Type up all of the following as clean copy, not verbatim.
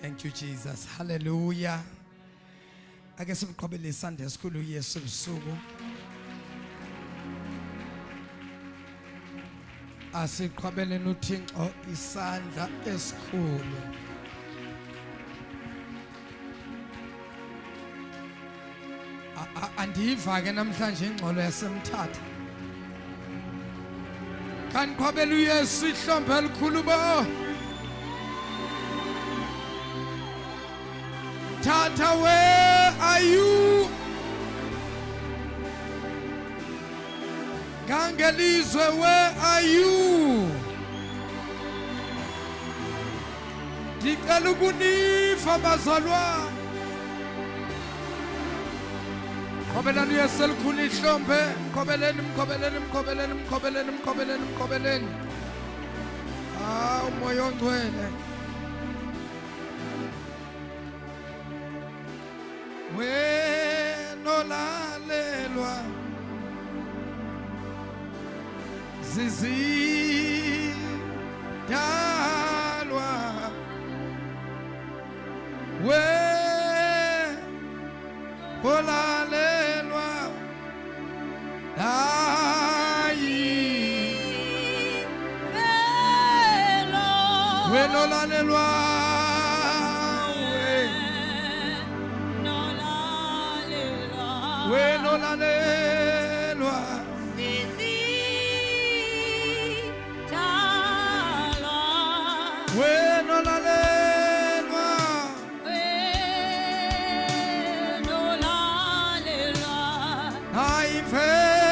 Thank you, Jesus. Hallelujah. Ake simqhubele isandla esikhulu uYesu ebusuku. Asiqhubele uThixo isandla esikhulu. Andiva ke namhlanje ingxolo yasemthatha. Kanqhubele uYesu ihlombe elikhulu bo. Tata, where are you? Gangelizwe, where are you? Dicela ukunifa bazalwa. Qhubelani uYesu elikhulu ihlombe, qhubeleni. Umoya ongcwele. Wenolalelwa zizidalwa wenolalelwa wenolalelwa wenolalelwa zizidalwa wenolalelwa ayimfelo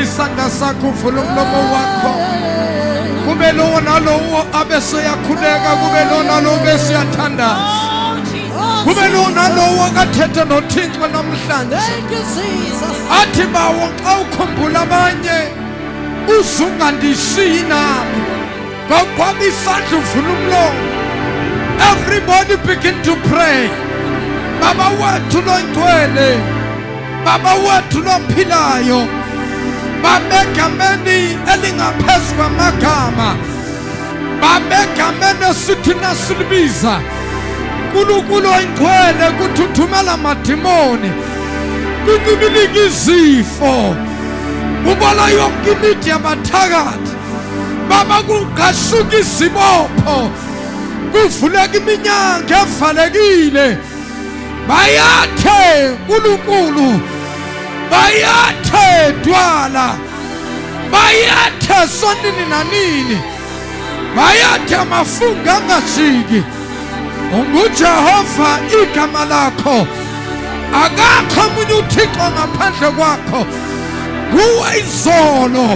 Isandla sakho uvula umlomo wakho kube lo nalowo abeseyakhuleka kube lo nalowo besiyathandaza kube lo nalowo akathethe noThixo namhlanje athi bawo xa ukhumbula abanye uzungandishiyi nami ngokwami isandla uvula umlomo. Everybody begin to pray. Baba wethu longcwele, Baba wethu lophilayo, babegameni elingaphezu kwamagama, babegameni esithi nasilibiza uNkulunkulu oyingcwele kuthuthumela amadimoni, kuncibilika izifo, kubola yonke imithi yabathakathi. Baba kugasuka izibopho, kuvuleka iminyango evalekile, bayathe uNkulunkulu, bayathe dwala, bayathe sonini nanini, bayathe amafunga angajiki. UnguJehova igama lakho, akakho omunye uThixo ngaphandle kwakho. Kuwe izolo,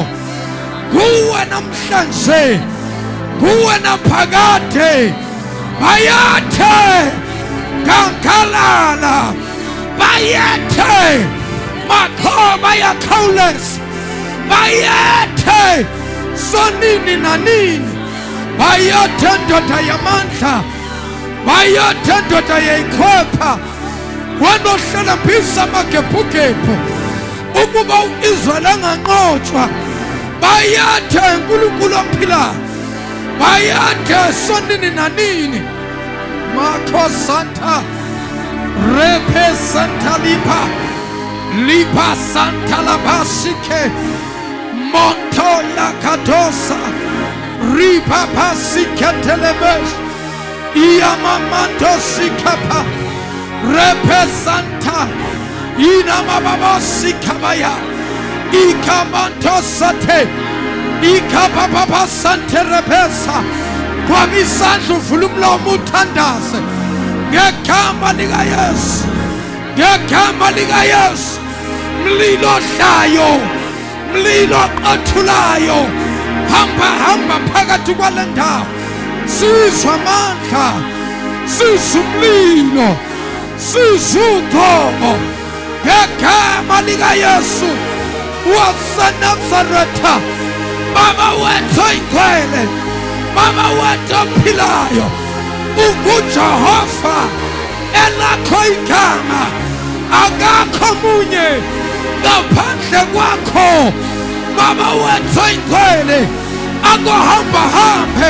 kuwe namhlanje, kuwe naphakade, bayathe kankalala, bayathe makhoba yakhawuleza, bayathe sonini nanini, bayathe ndoda yamandla, bayathe ndoda yayikhwepha, wena ohlala phisa amagebhugebhu ukuba uIsrael anganqotshwa. Bayathe uNkulunkulu ophilayo, bayathe sonini nanini. Makho Santa Repe Santa Lipa Santa Labashike Montoya Katosa Ripa Pasika Telemesh Iamamando Sikapa Repe Santa Inamababa Sikabaya Ikamanto Sate Ikapapa Sante Repesa Kwamisandlu vulumlo muthandaze ngegama lika Yesu, ngegama lika Yesu. Mlilo hlayo, mlilo oqathulayo, hamba phakathi kwale ndawo, sizwa amandla, sizwa umlilo, sizwa uqobo ngegama lika Yesu waseNazaretha. Baba wethu oyingcwele, Baba wethu ophilayo, unguJehova elakho igama, akakho munye ngaphandle kwakho. Baba wethu oyingcwele, akuhambe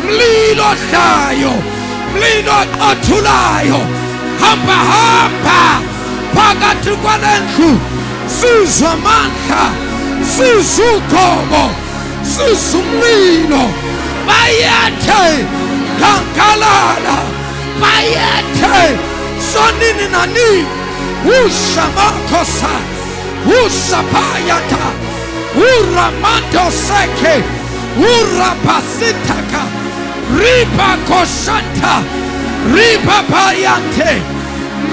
mlilo hlayo, mlilo oqathulayo, hamba phakathi kwalendlu, sizwa amandla, sizwa uqobo, sizwa umlilo. Bayathe kankalala, bayathe sonini nanini. Ushamakosa, ushapayata, uramando seke, urapasitaka, ripa koshanta, ripa payante,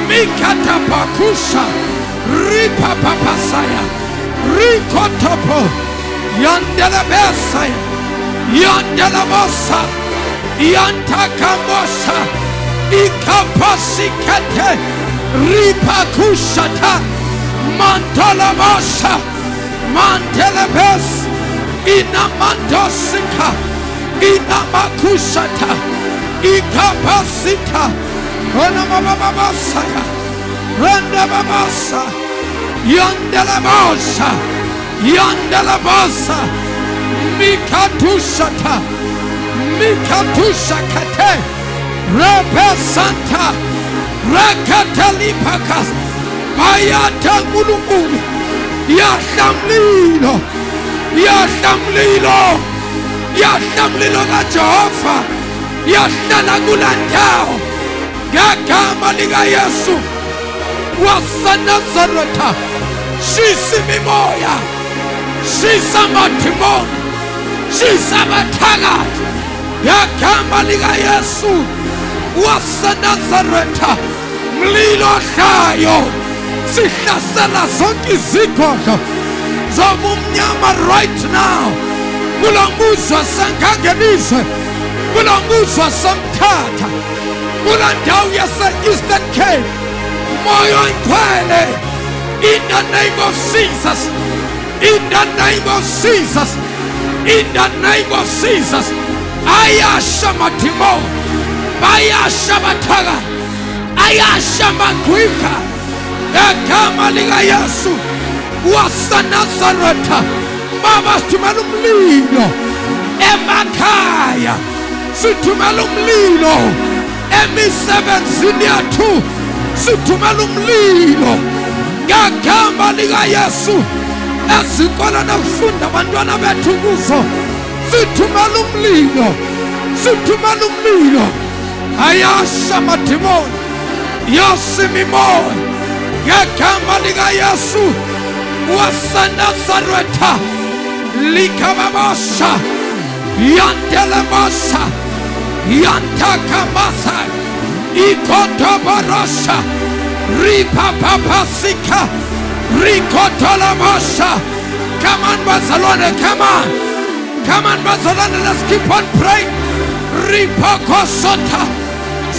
mikata pakusha, ripa papasaya, rikotopo, yandela besaya, yandela bosa, yantakamosha, ikapasikete, ripa kushata, mantala bosa, mantele bes, inamandosika, inamakushata, ikapasita, onamababasaya, rendababasa, yandela bosa, yandela bosa, mikatushata, mikatushakate, repesanta, rakatalipakas, bayata uNkulunkulu, yahlamlilo, yahlamlilo, yahlamlilo kaJehova, wahlala kulandawo ngegama lika Yesu waseNazaretha. Shisa imimoya, shisa amadimoni, shisa abathakathi ngegama lika Yesu waseNazaretha. Mlilo ohlayo, sihlasela zonke izigodlo zobumnyama right now. Kulo muzi waseNkangelizwe, kulo muzi waseMthatha, kula ndawo yase-Eastern Cape, moya oyingcwele, in the name of Jesus, in the name of Jesus, in the name of Jesus. Ayasha amadimoni, bayasha abathakathi, ayasha amagwika ngegama lika Yesu waseNazaretha. Baba, sithumela umlilo emakhaya, sithumela umlilo emisebenzini yethu, sithumela umlilo ngegama lika Yesu ezikoleni okufunda abantwana bethu kuzo, sithumela umlilo, sithumela umlilo. Ayasha amadimoni, yosha imimoya ngegama lika Yesu waseNazaretha. Likababasha, yantelebasha, yantakabasa, ikotobarasha, ripapapasika, rikotolabasha. Come on, Barcelona, come on. Come on, Barcelona, let's keep on praying. Ripakosota,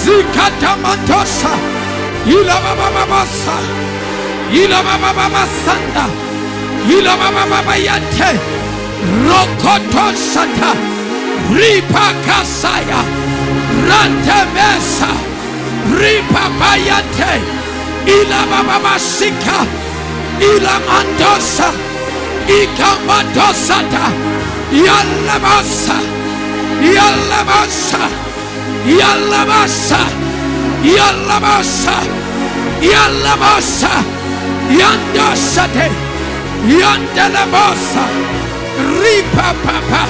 zikatamantosha, ilabababasa, ilabababasanda, ilababayate, rokotoshata, ripakasaya, rantemesa, ripabayate, ilabababasika, ilamandosa, ikamadosata, yalabasa, yalabasa, yalabasa, yalabasa, yalabasa, yandosate, yandelabasa, ripapapa,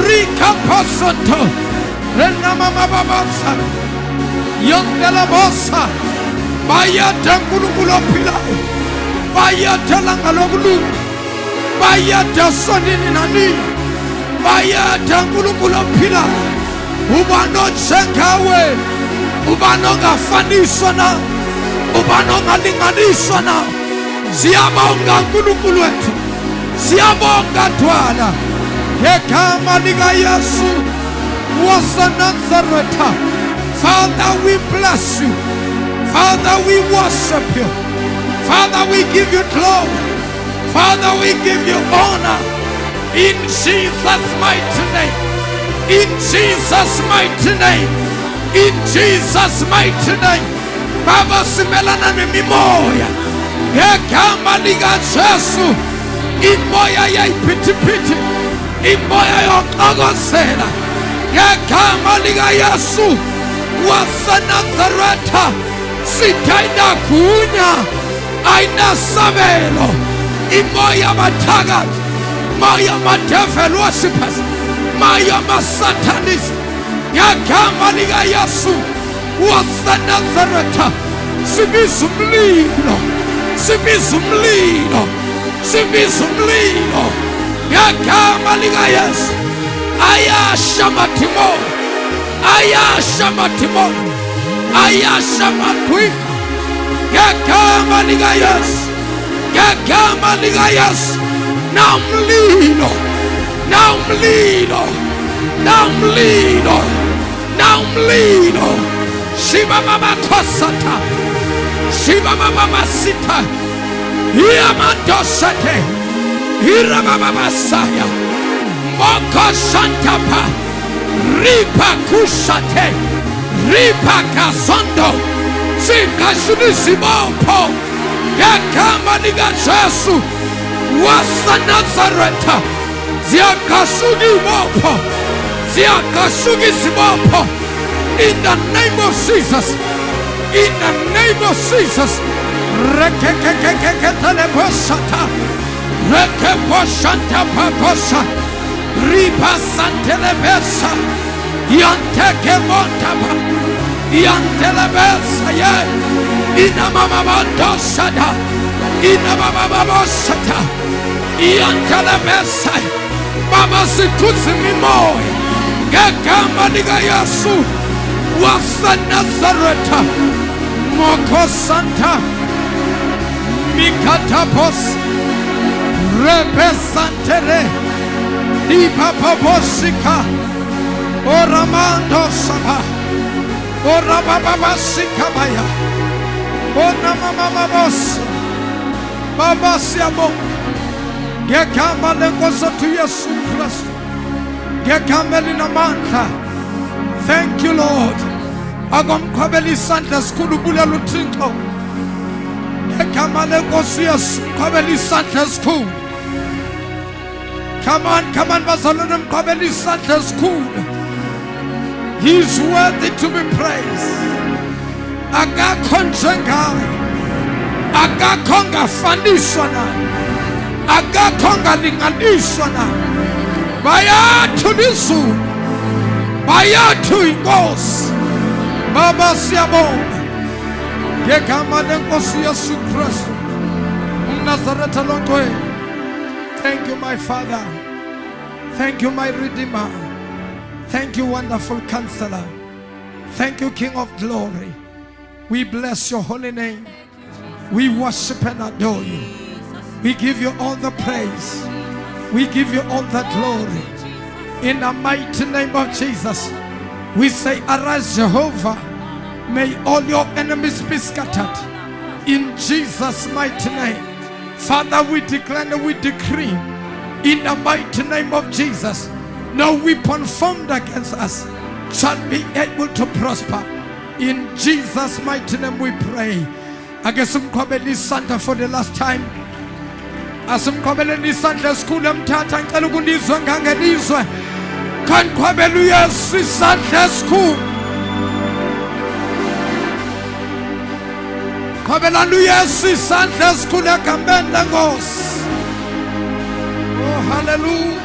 rikaposoto, renamamababasa, yandelabosa, bayata kulupilai, bayata langalogulu, bayata sonini nani, bayata kulupilai, ubano chengawe, ubano ngafaniswa na, ubano ngalinganiswa na. Siyabonga uNkulunkulu wethu, siyabonga Thwana ngegama lika Yesu waseNazaretha. Father, we bless you. Father, we worship you. Father, we give you glory. Father, we give you honor. In Jesus' mighty name. In Jesus' mighty name. In Jesus' mighty name. Baba, simelana nemimoya ngegama lika Jesu, imoya yayiphithiphithi, imoya yoxokozela ngegama lika Yesu waseNazaretha. Sithi ayinagunya, ayinasabelo, imoya abathakathi, moya ama-devil worshippers, moya ama-satanist ngegama lika Yesu waseNazaretha. Sibiza umlilo, sibiza umlilo, sibiza umlilo ngegama lika Yesu. Ayasha amadimoni, ayasha amadimoni, ayasha amagwika ngegama lika Yesu, ngegama lika Yesu. Na umlilo, na umlilo, na umlilo, na umlilo. Shiba mama kosata, shiba mama sita, yamandosate, hirama mama saya, moko shantapa, ripa kushate, ripa kasondo, sikashunisibopo, ngegama lika Jesu waseNazaretha. Ziyakashukibopo, ziyakashukisibopo. In the name of Jesus, in the name of Jesus, rekekekekeketelebosata, rekeboshanta pakosha, ripasantelebesa, Yanteke montaba. Yantelebesa ye. Ina mama mandosada. Ina mama babosata. Yantelebesa. Baba sikuzimi moyo. Gekamba liga Yesu. Wasa Nazareta. Moko Santa. Mikatapos. Repesantere. Ipapaposika. Oramando Saba. Orabababasika baya. Onamamamabos. Baba siamo. Gekamba lengozo tu Yesu Kristo. Gekamba linamanta. Thank you, Lord. Agomkabeli Santa Skulu Bula Lutinko. Gekamba lengozo Yesu Kabeli Santa School. Come on, Basalunum Kabeli Santa School. He's worthy to be praised. Aga konjengai. Aga konga fanishwana. Aga konga linganishwana. Baya tulisu. Baya tuingos. Baba siamo. Gekama lengosi Yesu Kristo. Nazareth alongwe. Thank you, my Father. Thank you, my Redeemer. Thank you, wonderful Counselor. Thank you, King of Glory. We bless your holy name. We worship and adore you. We give you all the praise. We give you all the glory. In the mighty name of Jesus, we say, arise, Jehovah. May all your enemies be scattered. In Jesus' mighty name. Father, we declare and we decree, in the mighty name of Jesus, no weapon formed against us shall be able to prosper. In Jesus' mighty name we pray. Agesumkobeli Santa for the last time. Asumkobeli Santa school mtata nkalukundizwe ngangelizwe. Kankwabelu Yesu Santa school. Kobelanu Yesu Santa school yakambenda ngos. Oh, hallelujah.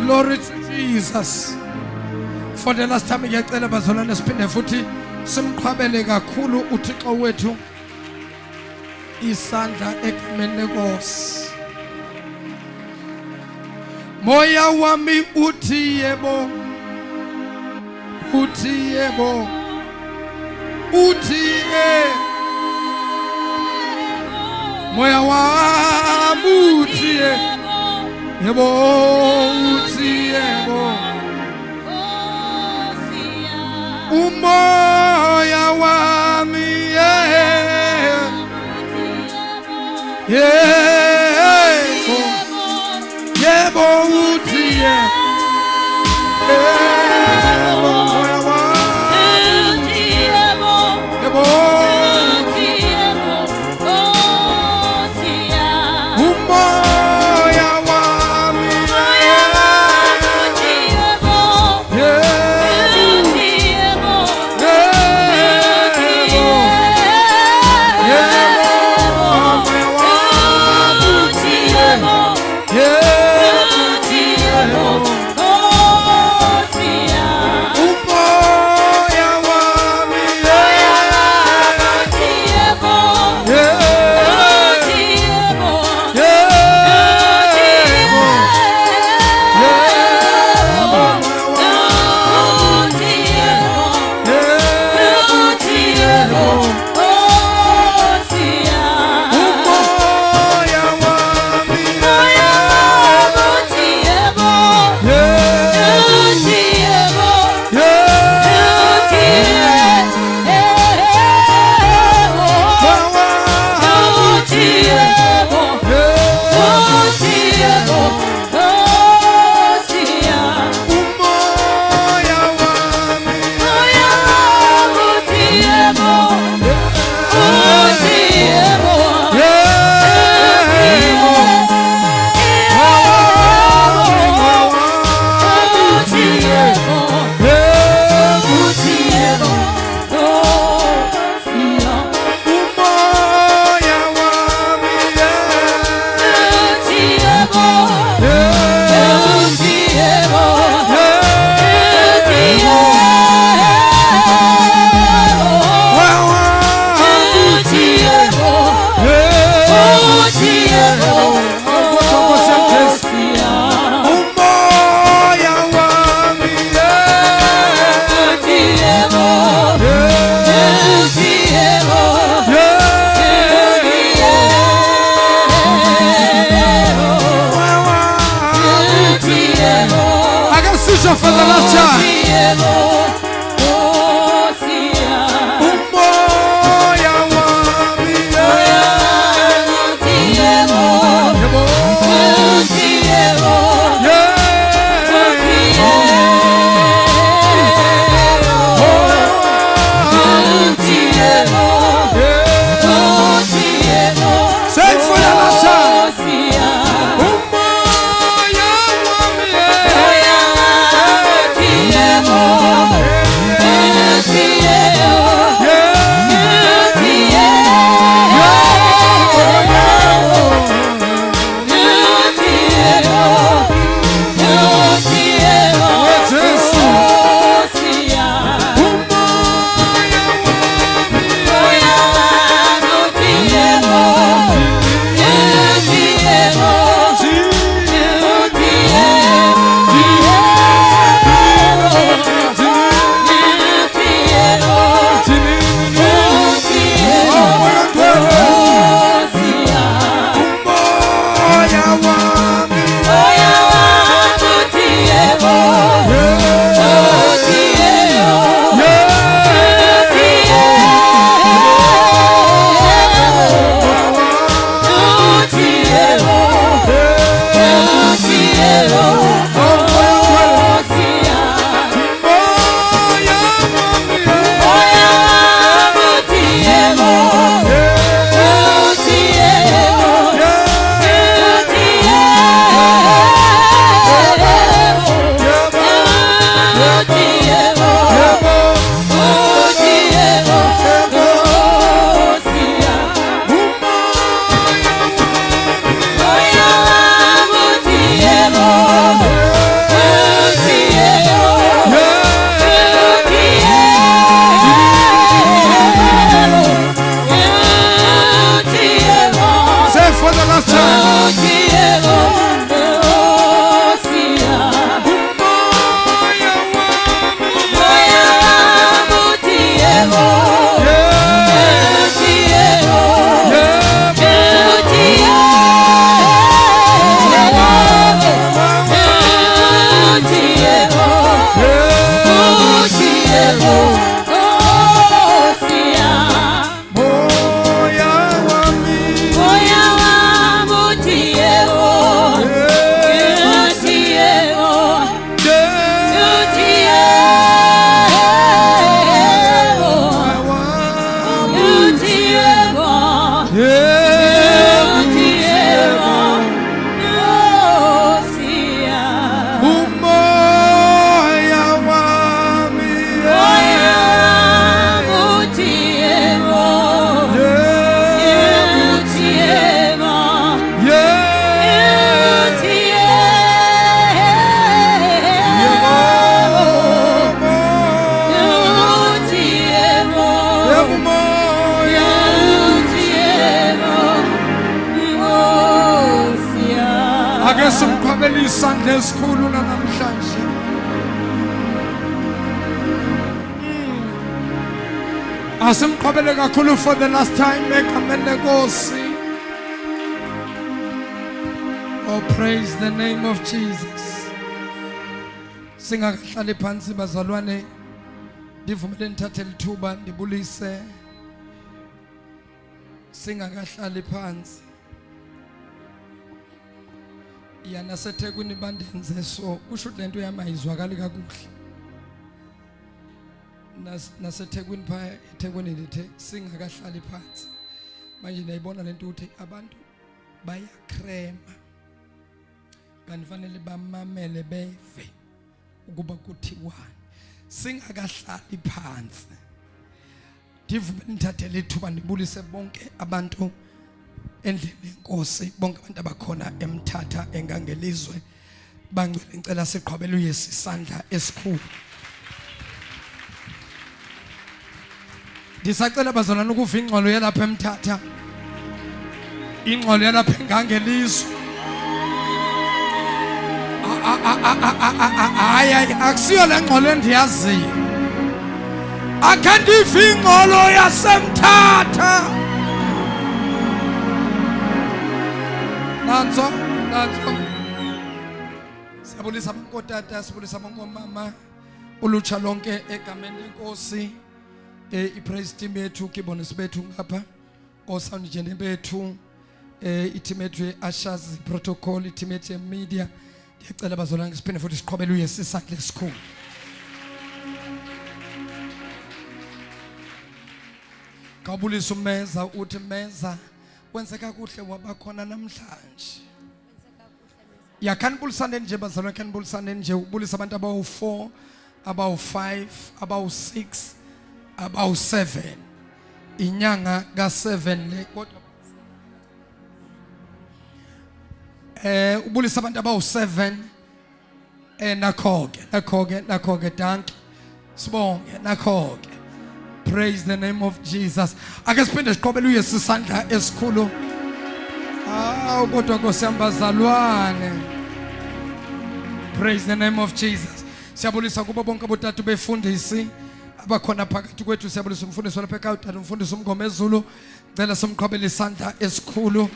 Glory to Jesus. For the last time ngiyacela bazalwane siphinde futhi simqhabele kakhulu uThixo wethu isandla egameni lenkosi. Moya wami uthi yebo. Uthi yebo. Uthi yebo. Moya wami uthi yebo. Yebo uthi yebo. Umoya wami yebo. Yebo uthi yebo. Moya wami yebo. Ake simqhubele isandla esikhulu namhlanje. Asimqhubele kakhulu for the last time egameni lenkosi. Oh, praise the name of Jesus. Singakahlali phansi bazalwane, ndivumele nithathele ithuba ndibulise. Singakahlali phansi. Yana seThekwini bandenze so kusho lento yamayizwakali kakuhle. NaseThekwini phaya eThekwini lithe singakahlali phansi. Manje nayibona lento uthi abantu bayakrema. Kanfanele bamamele beve ukuba kuthiwani. Singakahlali phansi. Ndivumele nithathele ithuba ndibulise bonke abantu endlini yenkosi, bonke abantu abakhona eMthatha engangelizwe bangcwele, ngicela siqhubele uYesu isandla esikhulu. Ndisacela bazalwane ukuva ingxolo yalapha eMthatha, ingxolo yalapha engangelizwe. Hayi akusiyo le ngxolo endiyaziyo. Akhe ndive ingxolo yaseMthatha. Nanzo. Siyabulisa abonkotata, siyabulisa abongomama, ulutsha lonke egameni lenkosi. I-praise team yethu, keyboardist bethu ngapha, o-sound engineer bethu, i-team yethu ye-ushers, protocol, i-team yethu ye-media. Ndiyacela bazalwane siphinde futhi siqhubele uYesu isandla esikhulu. Kawubulisa umeza, uthi meza wenze kakuhle wabakhona namhlanje. Yakanibulisane nje bazalwane, kanibulisane nje ubulisa abantu abawu4, abawu5, abawu6, abawu7. Inyanga ka7 le kodwa ubulisa abantu abawu7 nakhoke danke sibonge nakhoke. Praise the name of Jesus. Ake siphinde siqhubele uYesu isandla esikhulu. Kodwa Nkosi yami bazalwane. Praise the name of Jesus. Siyabulisa kubo bonke abotatu befundisi abakhona phakathi kwethu. Siyabulisa umfundisi lapha ekhaya, umfundisi uMngomezulu. Ngicela simqhubele isandla esikhulu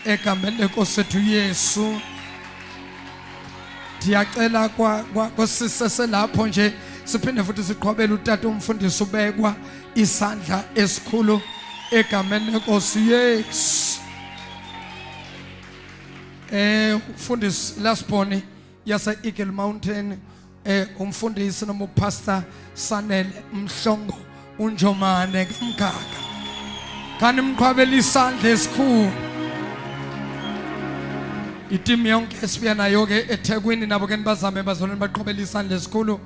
egameni lenkosi yethu Yesu. Ndiyacela kwasisese lapho nje siphinde futhi siqhubele utata umfundisi ubekwa isandla esikhulu egameni lenkosi Yesu. Umfundisi Lasboni yase Eagle Mountain, umfundisi noma upastor Sanele Mhlongo uNjomane kaMgaga. Kani mqhubele isandla esikhulu. Iteam yonke esibuya nayo ke eThekwini nabo ke nibazame bazalwane baqhubele isandla esikhulu.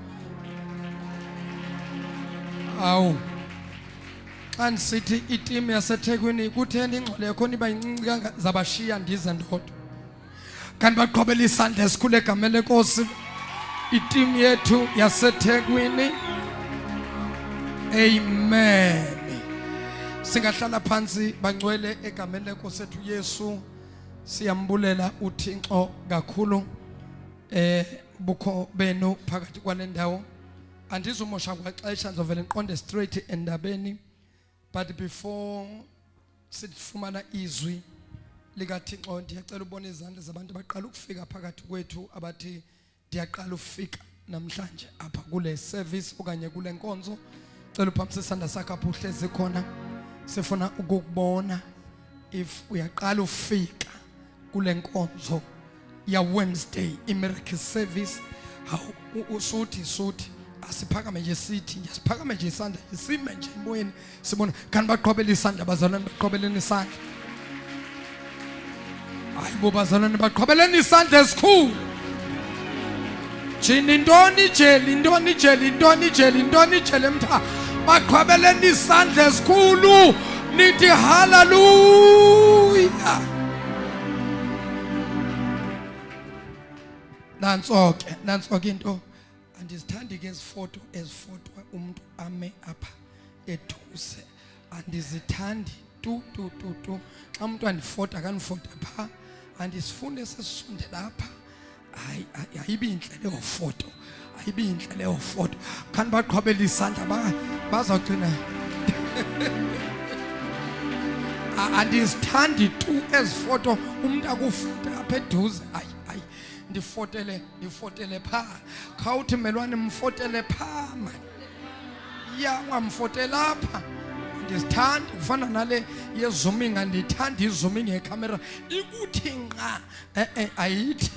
Awu. Xa nisithi iteam yaseThekwini kutheni ingxolo yakho iba incinci kanga zabashiya ndize ndodwa. Kanti baqhubele isandla esikhulu egameni lenkosi. Iteam yethu yaseThekwini. Amen. Singahlala phansi bangcwele egameni lenkosi yethu Yesu. Siyambulela uThixo kakhulu bukho benu phakathi kwale ndawo. Andizumosha kwaxesha ngizovela ngiqonde straight endabeni, but before sifumana izwi likaThixo ndiyacela ubona izandla zabantu baqala ukufika phakathi kwethu abathi ndiyaqala ufika namhlanje apha kule service okanye kule nkonzo. Cela uphamise isandla sakho apho uhlezi khona. Sifuna ukukubona if uyaqala ufika kule nkonzo ya Wednesday i-miracle service. Usuthi asiphakame nje sithi siphakame nje isandla sime nje emoyeni sibona kanti baqhubele isandla bazalwane baqhubeleni isandla. Hayibo bazalwane baqhubeleni isandla esikhulu. Jini intoni jeli mtha baqhubeleni isandla esikhulu nithi hallelujah. Nanso-ke into andizithandi ke ezifotwa umuntu ame apha eduze. Andizithandi tu. Xa umuntu andifota akanifota pha, andisifunde sesisonde lapha ayibi inhle leyo foto ayibi inhle leyo foto kanti baqhwabela isandla bazawugcina andizithandi tu ezifoto umuntu akufote apha eduze ayi ndifotele pha khawuthi melwane mfotele pha man ya ungamfote lapha ndizithanda kufana nale yezooming andithanda izooming ngecamera ikuthi nqa ayithi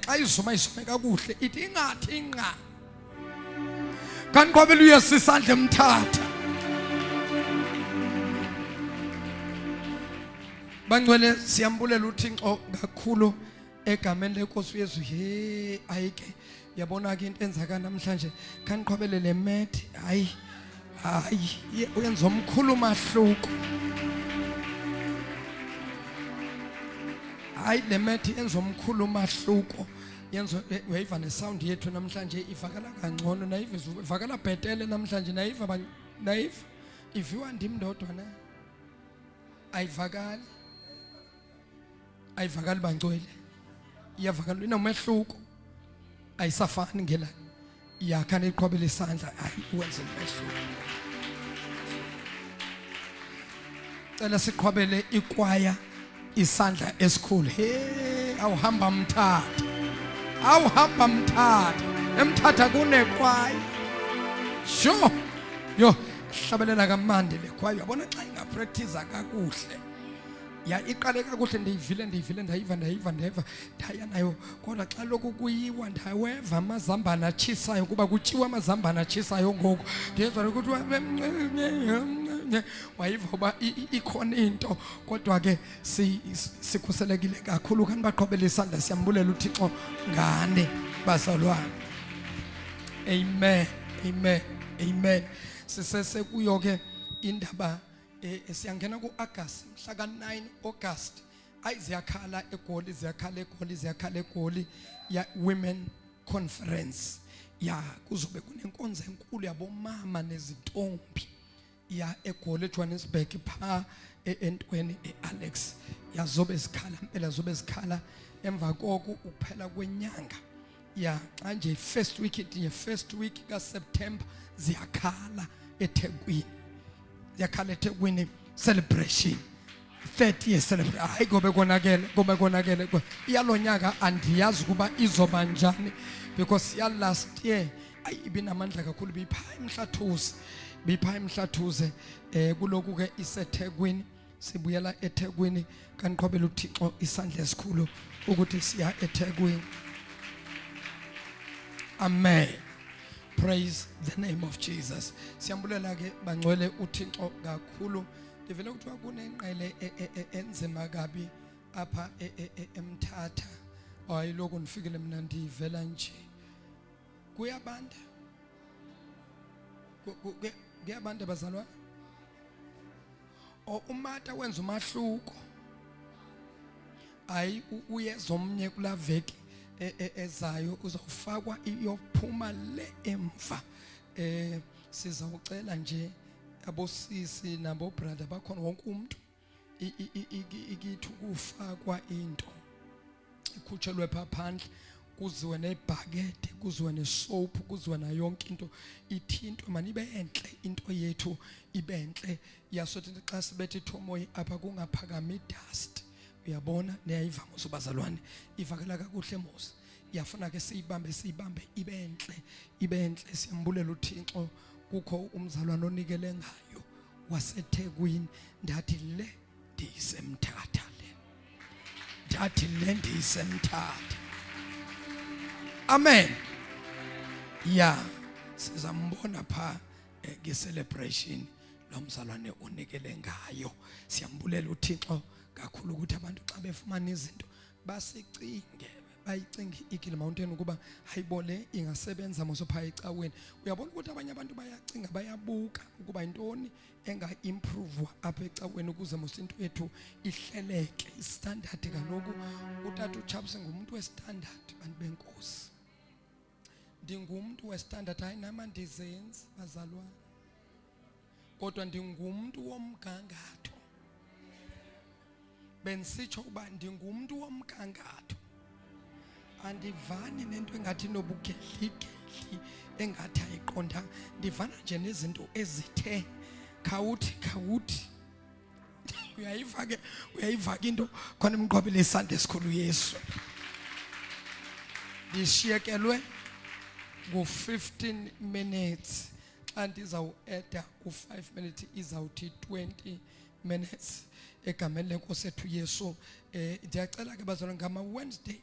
xa izuma isume kakuhle ithi ingathi nqa kanti qhwabela uyesu isandla emthatha bangcwele siyambulela uThixo kakhulu egameni lenkosi uYesu ayike yabona ke into enzaka namhlanje kanti qhwabele le methi hayi uyenza omkhulu mahluko hayi le methi yenza omkhulu mahluko yenza uyayiva nesound yethu namhlanje ivakala kangcono nayiva ivakala bhetele namhlanje nayiva iviwa ndim ndodwa na ayivakali bangcwele iyavakala inomehluko ayisafani ngela yakha neqhwabela isandla uwenze umehluko cela siqhwabele ikwaya isandla esikhulu awuhamba mthatha emthatha kunekwaya sure yo hlabelela kamande lekwaya yabona xa ingapractice kakuhle ya iqale kakuhle ndiyivile ndayiva ndaya nayo kodwa xa lokhu kuyiwa ndaweva amazambane atshisayo kuba kutyiwa amazambane atshisayo ngoku ndiyezwa ukuthi wayiva uba ikhona into kodwa ke sikhuselekile kakhulu kanti baqhwabela isandla siyambulela uThixo ngane bazalwane amen sisesekuyo ke indaba siyangena ku-August mhla ka-9 August ziyakhala eGoli ya Women Conference ya kuzobe kunenkonzo enkulu yabomama nezintombi ya eGoli eJohannesburg pha entweni eAlex yazobe zikhala emva koko ukuphela kwenyanga ya manje first week kaSeptember ziyakhala eThekwini celebration 30 years celebration hayi gobe konakele iyalonyaka andiyazi kuba izoba njani because ya last year ibinamandla kakhulu bipha emhlathuze kuloku ke iseThekwini sibuyela eThekwini kanti qhwabela uThixo isandla esikhulu ukuthi siya eThekwini amen. Praise the name of Jesus. Siyambulela ke bangcwele uThixo kakhulu. Ndivele kuthiwa kunenqele enzima kabi apha eMthatha. Ayiloko nifikele mina ndivela nje. Kuyabanda bazalwa. Umata wenza umahluko. Ayi uyezomnye kula veki ezayo uzofakwa iyophuma le emva sizawucela nje abosisi nabo brother bakhona wonke umuntu ikithi kufakwa into ikhutshelwe phandle kuziwe nebhakede kuziwe nesoap kuziwe na yonke into ithintwe mani ibe enhle into yethu ibe enhle yasothi xa sibethi thomoyi apha kungaphakama idust uyabona neyayiva mosubazalwane ivakala kakuhle mos yafuna ke siyibambe ibe enhle siyambulela uThixo kukho umzalwane onikele ngayo waseThekwini ndathi le ndiyisemthatha amen ya sizambona pha ke celebration lo mzalwane onikele ngayo siyambulela uThixo kakhulu ukuthi abantu xa befumana izinto bayicinge iKill Mountain ukuba hayibole ingasebenza mosopha ecaweni uyabona ukuthi abanye abantu bayacinga bayabuka ukuba intoni enga-improve apha ecaweni ukuze mosinto yethu ihleleke istandard kaloku utata uChaps ngumuntu westandard bantu benkosi ndingumuntu westandard hayi nama ndizenzi bazalwane kodwa ndingumuntu womgangatho bensitsho uba ndingumuntu womgangatho, andivani nento engathi nobugedligedli engathi ayiqondanga, ndivana nje nezinto ezithe khawuthi uyayiva ke into khona imqhobile isandla esikhulu Yesu. Ndishiyekelwe ngu-15 minutes, xa ndizawueda u-5 minutes izawuthi 20 minutes egameni lenkosi ethu Yesu. Ndiyacela ke bazalwane, ngama-Wednesday,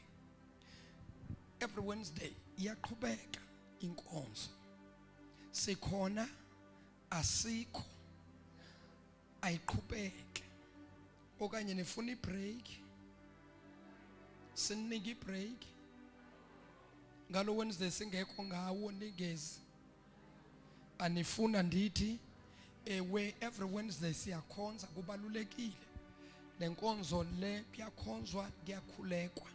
every Wednesday iyaqhubeka inkonzo, sikhona asikho ayiqhubeke. Okanye nifuna ibreak, sinike ibreak ngalo Wednesday singekho ngawo, nigezi anifuna ndithi ewe every Wednesday siyakhonza, kubalulekile lenkonzo le, kuyakhonzwa kuyakhulekwa.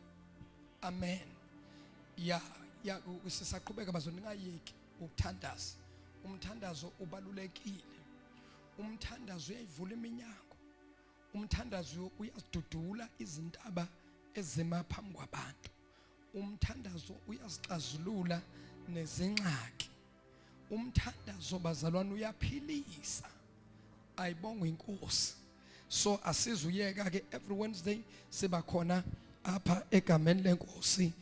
Amen. Ya sisaqhubeka bazo, ningayeki ukuthandaza. Umthandazo ubalulekile, umthandazo uyayivula iminyango, umthandazo uyazidudula izintaba ezima phambi kwabantu, umthandazo uyazixazulula nezingxaki, umthandazo bazalwane uyaphilisa, ayibongwe inkosi. So asizuyeka ke, every Wednesday siba khona apha egameni lenkosi.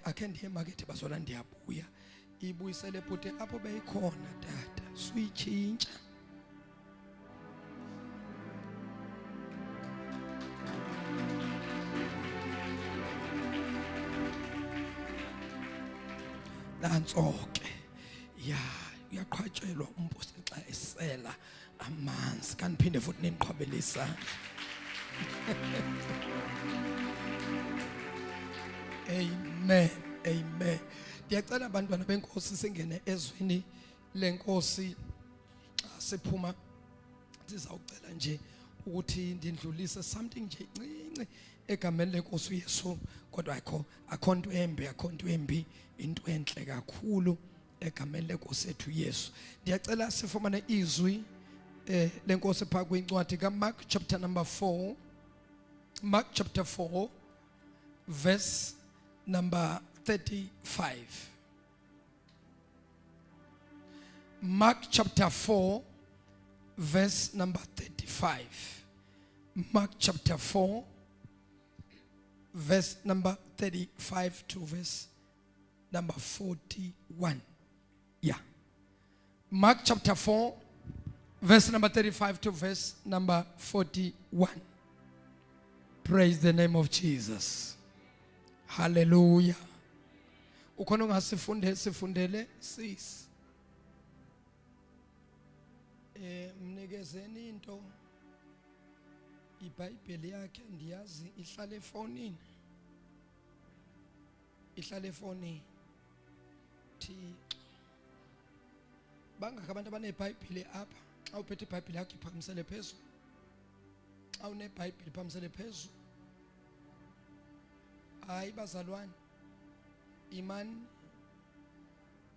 Akhe ndiye emakethe bazalwane, ndiyabuya ibuyisele bhuti apho beyikhona tata, suyitshintsha. Nantso-ke uyaqhwatshelwa umbusi xa esela amanzi, kaniphinde futhi niniqhwabele isandla. Amen, amen. Ndiyacela abantwana benkosi singene ezwini lenkosi. Siphuma ndizawucela nje ukuthi ndindlulise something nje incinci egameni lenkosi uYesu, kodwa akho nto embi, into enhle kakhulu egameni lenkosi ethu Yesu. Ndiyacela sifumane izwi lenkosi phaa kwincwadi kaMark chapter number 4, Mark chapter 4 verse number 35. Mark chapter 4 verse number 35. Mark chapter 4 verse number 35 to verse number 41. Yeah. Mark chapter 4 verse number 35 to verse number 41. Praise the name of Jesus. Hallelujah. Ukhona ungasifundele sis. Mnikezeni into iBhayibheli yakhe, ndiyazi ihlala efonini. Thixo. Bangaka abantu abaneBhayibheli apha? Xa uphethe iBhayibheli yakho iphakamisele phezulu. Xa uneBhayibheli iphakamisele phezulu. Hayi bazalwane, imani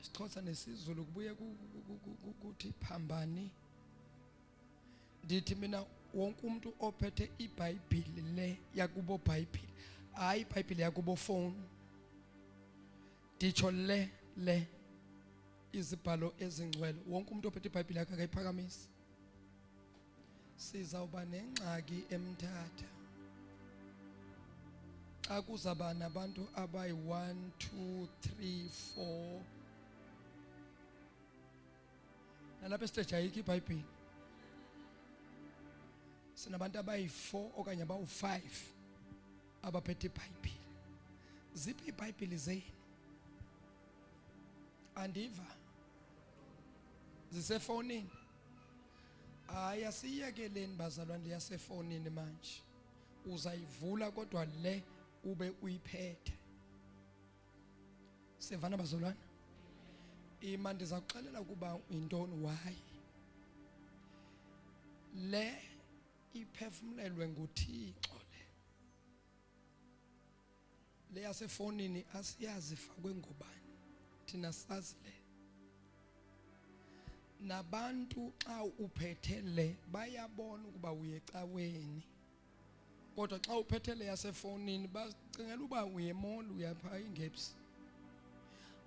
isiXhosa nesizulu kubuye kuthi phambani. Ndithi mina wonke umuntu ophethe iBhayibheli le yakubo Bhayibheli, hayi iBhayibheli yakubo phone, nditsho le izibhalo ezingcwele, wonke umuntu ophethe iBhayibheli yakhe akayiphakamisi. Sizawuba nengxaki eMthatha xa kuzaba nabantu abayi-1, 2, 3, 4. Nalapha esiteji ayikho iBhayibheli. Sinabantu abayi-4 okanye abawu-5 abaphethe iBhayibheli. Ziphi iBhayibheli zenu? Andiva. Zisefonini? Hayi, asiyekeleni bazalwane yasefonini manje. Uzayivula kodwa le ube uyiphethe. Sevana bazalwane? Ima ndizakuxelela ukuba intoni why. Le iphefumlelwe nguThixo le yasefonini asiyazi ifakwe ngubani, thina sazi le. Nabantu xa uphethe le bayabona ukuba uyecaweni. kodwa xa uphethe le yasefonini bacingela uba uyemall uyapha ingeps.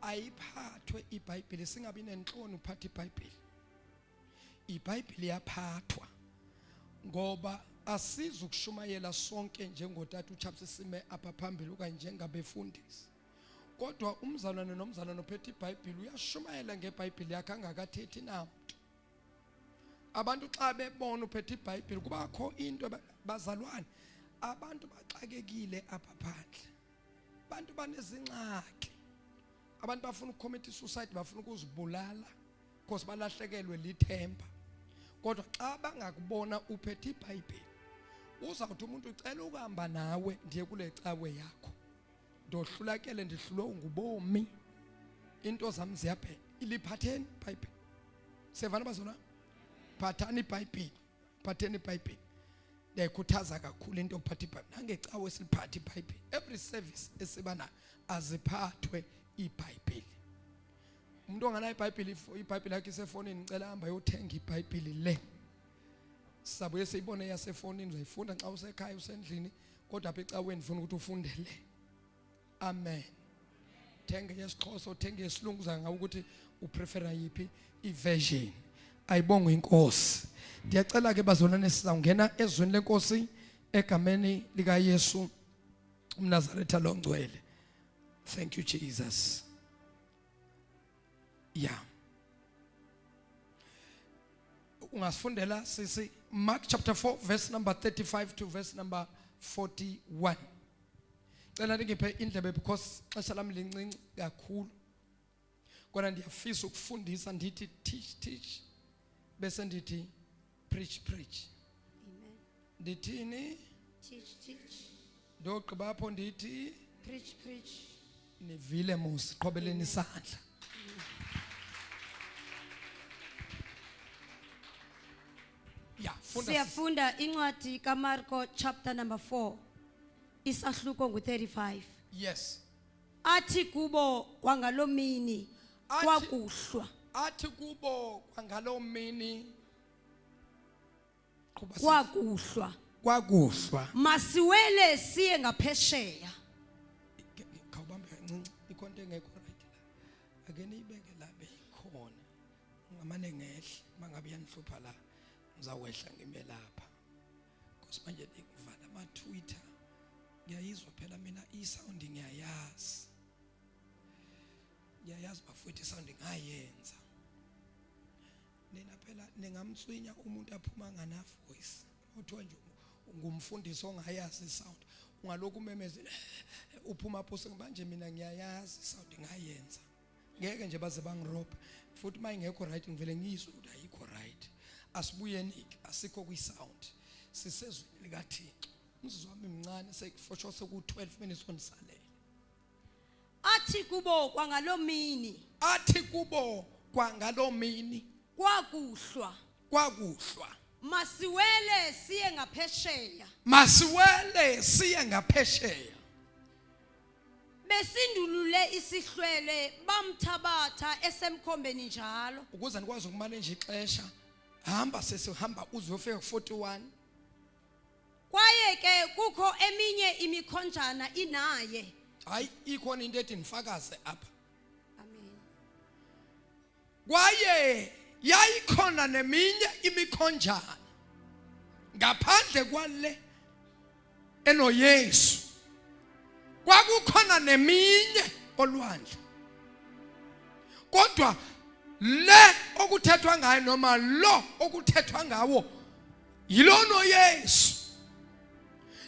Ayiphathwe iBhayibheli, singabi nenhloni uphatha iBhayibheli. iBhayibheli yaphathwa ngoba asiza ukushumayela sonke njengotata uChapsi Sime apha phambili okanye njengabefundisi. Kodwa umzalwane nomzalwane ophethe iBhayibheli uyashumayela ngeBhayibheli yakhe angakathethi namuntu. Abantu xa bebona uphethe iBhayibheli kubakho into bazalwane, abantu baxakekile apha phandle. Abantu banezingxaki. Abantu bafuna ukucommit suicide, bafuna ukuzibulala because balahlekelwe lithemba. Kodwa xa bangakubona uphethe iBhayibheli, uzawuthi umuntu ucela ukuhamba nawe ndiye kule cawe yakho. Ndohlulakele ndihlulwe ngubomi. Into zami ziyaphela. Iliphatheni iBhayibheli. Sevana bazona? Phathani iBhayibheli. Phatheni iBhayibheli. Ndiyakhuthaza kakhulu into yokuphatha iBhayibheli. Nangecawe siliphathe iBhayibheli. Every service esiba nayo aziphathwe iBhayibheli. Umuntu onganayo iBhayibheli, iBhayibheli yakhe isefonini, ngicela hamba yothenga iBhayibheli le. Sizabuye siyibone yasefonini, uzayifunda xa usekhaya usendlini, kodwa apha ecaweni ufuna ukuthi ufundele. Amen. Thenga yesiXhosa, uthenga yesilungu zanga ukuthi uprefera yipi iversion. Ayibonge inkosi. Ndiyacela ke bazalwane sizawungena ezweni lenkosi egameni lika Yesu uMnazaretha longcwele. Thank you Jesus. Yeah. Ungasifundela sisi Mark chapter 4 verse number 35 to verse number 41. Cela ngiphe indlebe because xesha lami lincinci kakhulu. Kodwa ndiyafisa ukufundisa ndithi teach bese ndithi preach. Amen. Ndithini? Teach. Ndogqiba apho ndithi Preach. nivile mos qhobeleni isandla. Yeah, Siyafunda incwadi kaMarko chapter number 4 isahluko ngu-35. Yes. Athi kubo kwangalomini kwakuhlwa. Athi kubo kwangalomini kwakuhlwa. Masiwele siye ngaphesheya. Khawubambe kancinci ikhonto engekho right la. Ake niyibeke la beyikhona. Ngamane ngehle mangabe yanhlupha la. Ngizawehla ngime lapha. Because manje ngikuvala ama Twitter. Ngiyayizwa phela mina isound ngiyayazi. Ngiyayazi bafowethu isound ngayenza. Nina phela ningamtswinya umuntu aphuma ngana voice. Uthiwa nje ngumfundisi ongayazi isound. Ungalokhu umemezela uphuma phose manje mina ngiyayazi isound ngayenza. Ngeke nje baze bangirobhe. Futhi mayingekho right ngivele ngizwe ukuthi ayikho right. Asibuyeni asikho kwisound. Sisezweni likaThixo. Umzizwa wami mncane sekufosho seku12 minutes onisalele. Athi kubo kwangalomini kwakuhlwa. Masiwele siye ngaphesheya. Besindulule isihlwele bamthabatha esemkhombeni njalo. Ukuze nikwazi ukumanage ixesha, hamba sesihamba uzofika 41. Kwaye ke kukho eminye imikhonjana inaye. Hayi ikhona into ethi nifakaze apha. Amen. Kwaye yayikhona neminye imikhonjana ngaphandle kwale enoYesu. Kwakukhona neminye olwandle. Kodwa le okuthethwa ngayo noma lo okuthethwa ngawo yilono Yesu.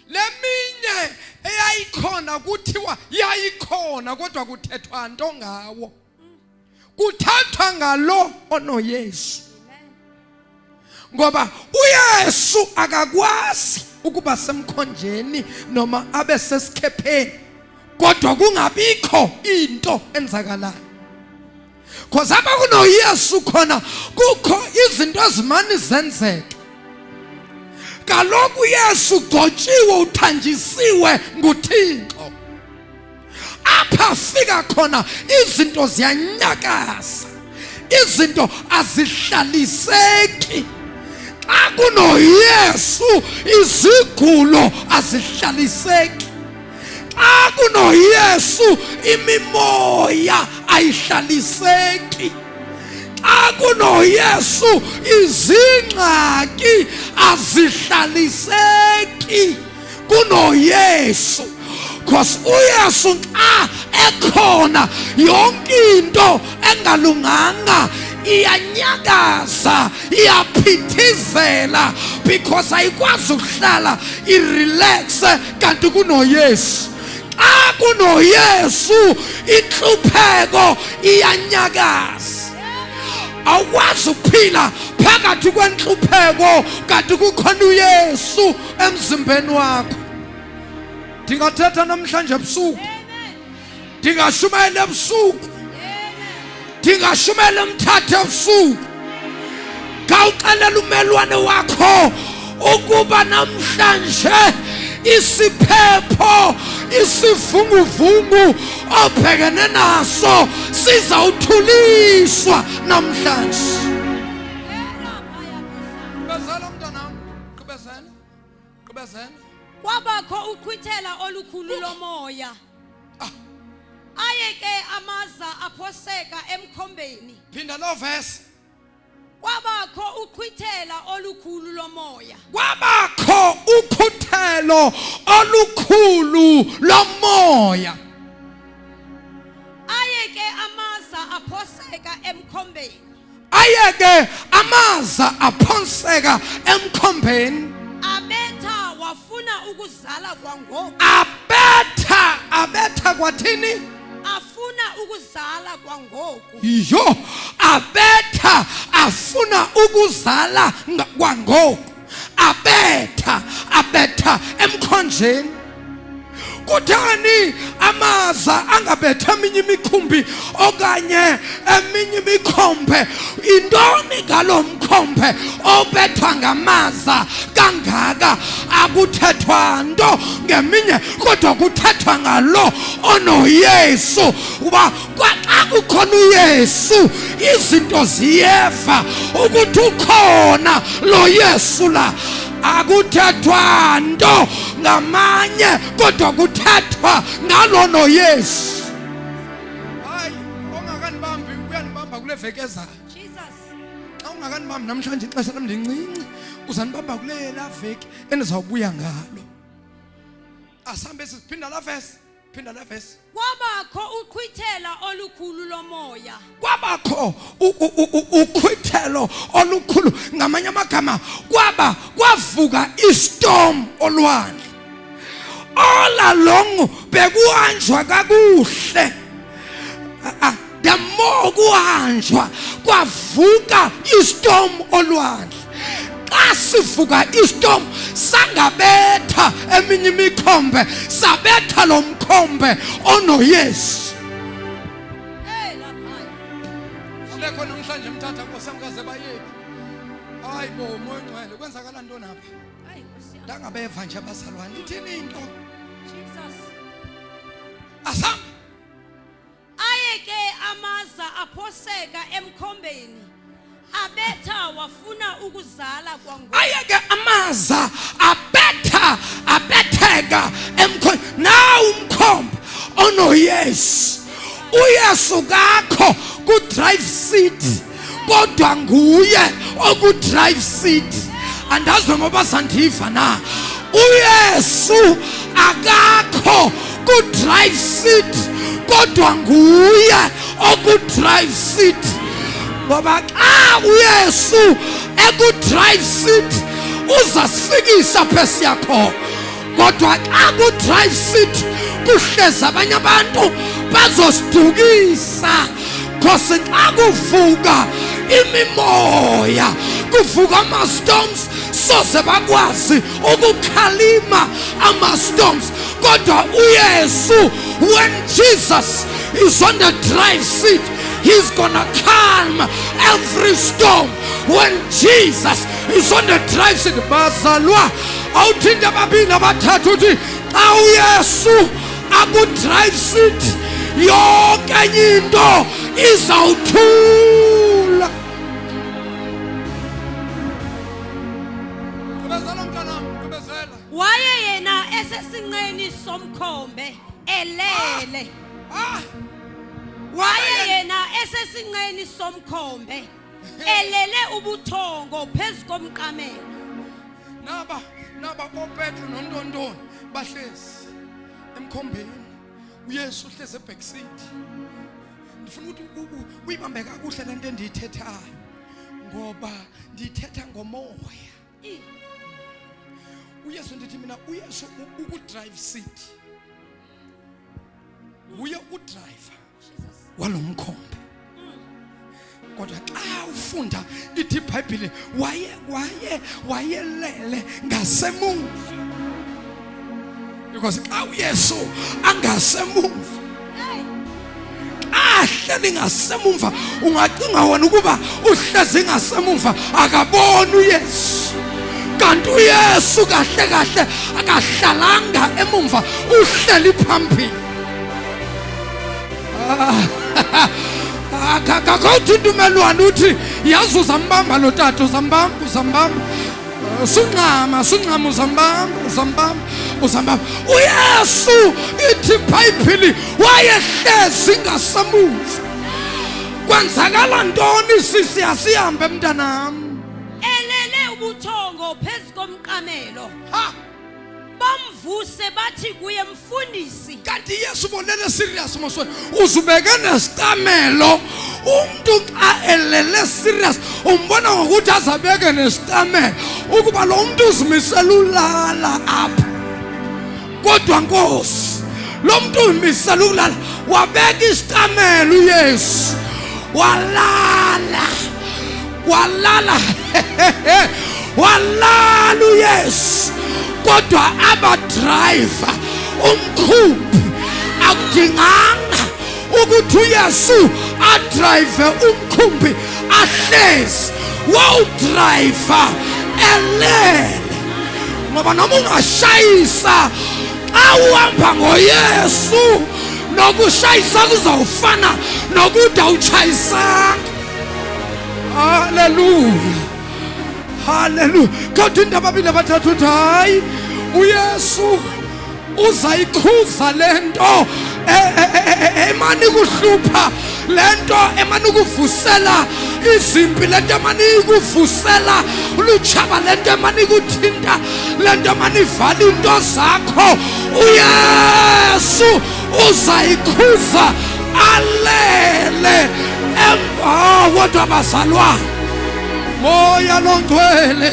Leminye eyayikhona kuthiwa yayikhona kodwa kuthethwa nto ngawo. Kuthethwa ngalo onoYesu. Ngoba uYesu akakwazi ukuba semkhonjeni noma abe sesikhepheni kodwa kungabikho into enzakalayo. Because apha kunoYesu khona kukho izinto ezimani zenzeka. Kaloku uYesu ugcotshiwe uthanjisiwe nguThixo. Apha fika khona izinto ziyanyakaza. Izinto azihlaliseki. xa kunoyesu izigulo azihlaliseki. Xa kunoyesu imimoya ayihlaliseki. Xa kunoyesu izingxaki azihlaliseki. Kunoyesu, because uyesu xa ekhona yonke into engalunganga iyanyakaza, iyaphithizela, because ayikwazi ukuhlala irelaxe. Kanti kunoyesu, xa kunoyesu inhlupheko iyanyakaza. Awukwazi ukuphila phakathi kwenhlupheko kanti kukhona uyesu emzimbeni wakho. Ndingathetha namhlanje ebusuku, ndingashumayela ebusuku, ndingashumayela emthatha ebusuku. Khawuxelela umelwane wakho ukuba namhlanje isiphepho, isivunguvungu obhekene naso sizawuthuliswa namhlanje. Qhubezela mntanam, qhubezela, qhubezela. Kwabakho uqhwithela olukhulu lomoya. Aye ke amaza aphoseka emkhombeni. Phinda lo verse. Kwabakho uqhwithela olukhulu lomoya. Kwabakho ukhuthelo olukhulu lomoya. Aye ke amaza aphoseka emkhombeni. Aye ke amaza aphonseka emkhombeni. Abetha wafuna ukuzala kwangoku. Abetha kwathini? Afuna ukuzala kwangoku. Yo, abetha afuna ukuzala kwangoku. Abetha emkhonjeni. Kuthani amaza angabetha eminye imikhumbi okanye eminye imikhombe? Intoni ngalo mkhombe obethwa ngamaza kangaka? Akuthethwa nto ngeminye, kodwa kuthethwa ngalo onoyesu. Uba xa kukhona uyesu izinto ziyeva ukuthi ukhona lo yesu la. Akuthethwa nto ngamanye, kodwa kuthethwa ngalo noyesu. Hayi, ongakanibambi uyanibamba kule veki ezayo. Jesus. Xa ungakanibambi namhlanje ixesha lam lincinci, uzanibamba kule la veki endizawubuya ngalo. Asambe siphinda la verse. Phinda la verse. Kwabakho uqhwithela olukhulu lomoya. Kwabakho uqhwithelo olukhulu. Ngamanye amagama, kwavuka istorm olwandle. All along bekuhanjwa kakuhle. The more kuhanjwa kwavuka istorm olwandle. Xa sivuka istorm sangabetha eminye imikhombe, sabetha lo mkhombe onoyesu. Abekho namhlanje mthatha nkosamkaze bayephi? Hayi bo, moya ngcwele kwenzakala ntoni apha? Hayi Nkosi yami. Ndangabeva nje abazalwane, ithini into? Jesus. Asam. Aye ke amaza aphoseka emkhombeni. Abetha wafuna ukuzala kwangoku. Aye ke amaza abetheka emkhombe. Nawu umkhombe onoyesu. Uyesu kakho ku drive seat, kodwa nguye oku drive seat. Andazi ngoba sandiva na. Uyesu akakho ku drive seat, kodwa nguye oku drive seat. Ngoba xa uyesu eku drive seat uzasifikisa phesiya khona. Kodwa xa ku drive seat kuhleza abanye abantu bazosidukisa. Because xa kuvuka imimoya, kuvuka ama-storms, soze bakwazi ukukhalima ama-storms. Kodwa uyesu, when Jesus is on the drive seat, he's gonna calm every storm. When Jesus is on the drive seat, bazalwa awuthinte ababini abathathu uthi xa uyesu aku drive seat yonke enye into izawuthula. Qhubezela mntanami, qhubezela. waye yena esesinqeni somkhombe elele waye yena esesinqeni somkhombe elele ubuthongo phezu komqamelo. Naba oPetru noNtontoni bahlezi emkhombeni. uYesu uhlezi eback seat. Ndifuna ukuthi uyibambe kakuhle lento endiyithethayo ngoba ndiyithetha ngomoya. uYesu ndithi mina uYesu uku-drive seat. Uye udriver walomkhombe. Kodwa xa ufunda ithi iBhayibhile wayelele ngasemuva. Because xa uYesu angasemuva, ahleli ngasemuva, ungacinga wona ukuba uhlezi ngasemuva akaboni uYesu. Kanti uYesu kahle kahle akahlalanga emumva, uhleli phambili. Akakho indumelwano uthi yazi uzambamba lo tata, uzambamba. Sunqama uzambamba. uYesu ithi iBhayibhile wayehlezi ngasemuva. Kwenzakala ntoni sisi asihambe mntanami? Elele ubuthongo phezu komqamelo. Bamvuse bathi kuye mfundisi. Kanti Yesu bonele serious mosweni. Uzubeke nesitamelo. Umuntu xa elele serious umbona ngokuthi azabeke nesitamelo ukuba lo muntu uzimisela ulala apha. Kodwa Nkosi, lo muntu uzimisela ulala wabeka isitamelo uYesu. Walala uYesu. Kodwa abadriver umkhumbi akudinganga ukuthi uYesu adrive umkhumbi ahlezi. Wawudriver elele ngoba noma ungashayisa xa uhamba ngoYesu nokushayisa kuzawufana nokuthi awutshayisanga. Hallelujah. Kodwa indaba ababili abathathu uthi hayi uYesu uzayikhuza lento emani kuhlupha, lento emani kuvusela izimpi, lento emani kuvusela ulutshaba, lento emani kuthinta, lento emani vala into zakho. uYesu uzayikhuza alele emva kodwa bazalwane. Moya longcwele.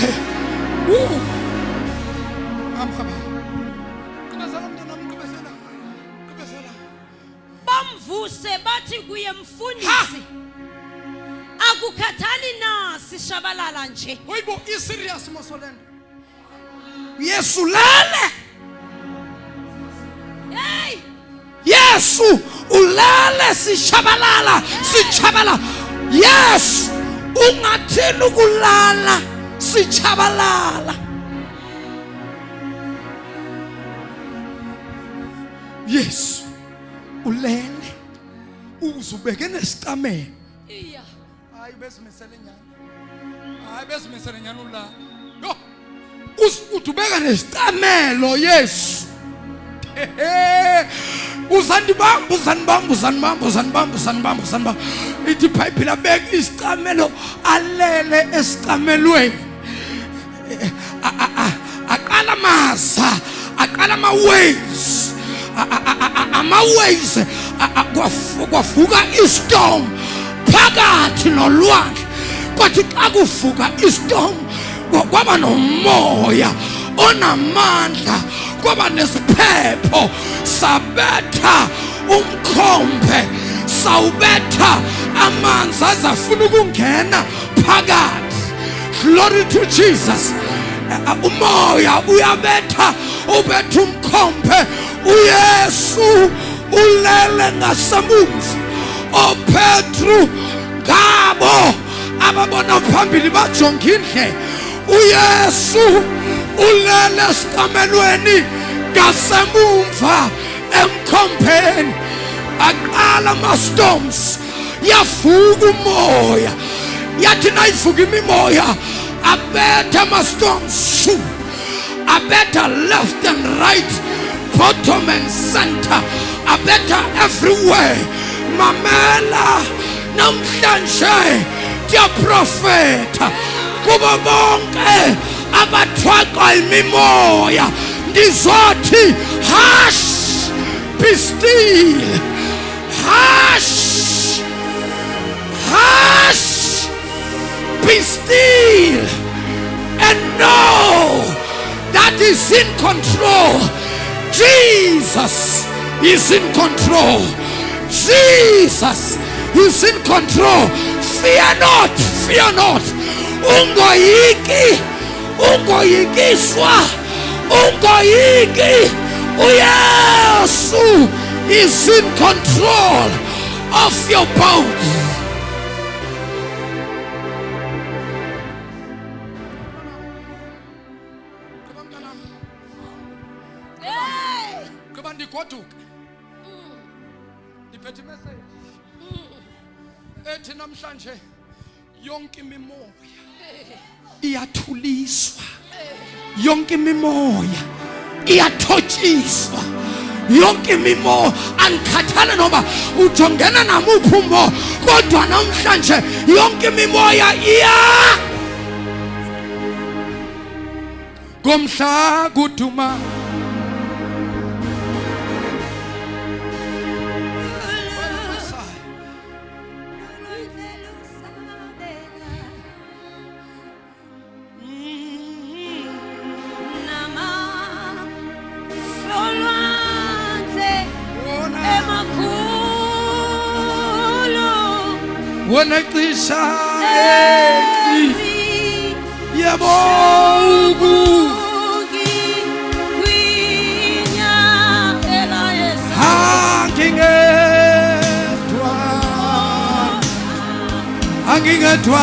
Bamvuse bathi kuye mfundisi. Akukhathali na sishabalala nje. Uyibo iserious mosolendo. Yesu lele. Hey! Yesu ulele sishabalala. Yes. Ungathini ukulala sichabalala. Yesu ulele uzubeke nesitamelo. Hayi bezimisele nyani ulala. Yo uzubeka nesitamelo Yesu. Uzanibamba. Ithi iBhayibhile abeka isitamelo alele esitamelweni. Aqala amaza, aqala ama-waves. Ama-waves kwavuka istorm phakathi nolwandle. Kwathi xa kuvuka istorm kwaba nomoya onamandla, kwaba nesiphepho sabetha umkhombe, sawubetha amanzi azafuna ukungena phakathi. Glory to Jesus. Umoya uyabetha, ubetha umkhombe. uYesu ulele ngasemuva. oPetru ngabo ababona phambili bajonga indlela. uYesu ulele esitamelweni ngasemuva emkhombeni. Aqala ama-storms, yavuka umoya. Yathi nayivuka imimoya abethe ama-storms are better left and right, bottom and center, are better everywhere. Mamela namhlanje diyaprofeta kubo bonke abathwaqwa imimoya ndizothi hush, be still, hush, hush, be still, and know that is in control. Jesus is in control. Jesus is in control. Fear not, fear not. Ungoyiki, ungoyikiswa, ungoyiki. Uyesu is in control of your bones. Iphethe message ethi namhlanje yonke imimoya iyathuliswa, yonke imimoya iyathotshiswa, yonke imimoya anikhathale noma ujongena namuphi umoya, kodwa namhlanje yonke imimoya iya ngomhla kuduma. Wena qisha yebo kwinya ela yesa angingedwa angingedwa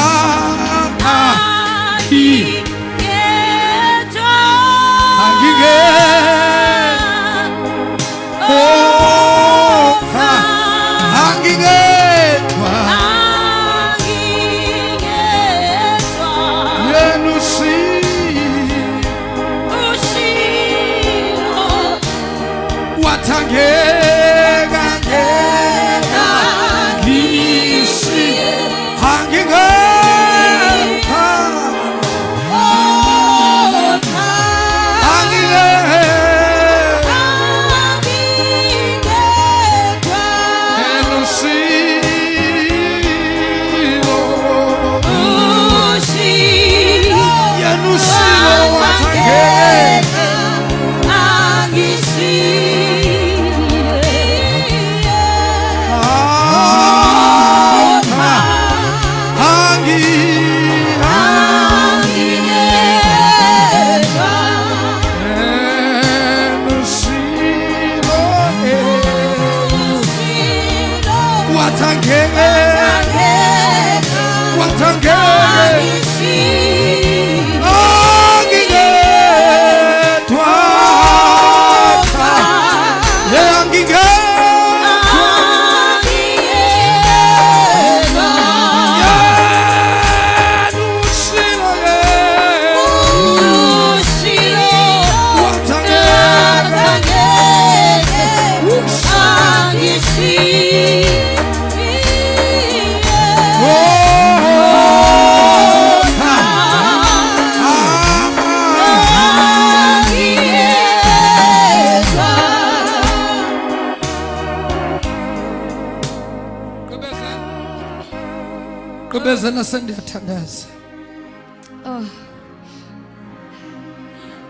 Kubezana sendiyathandaza.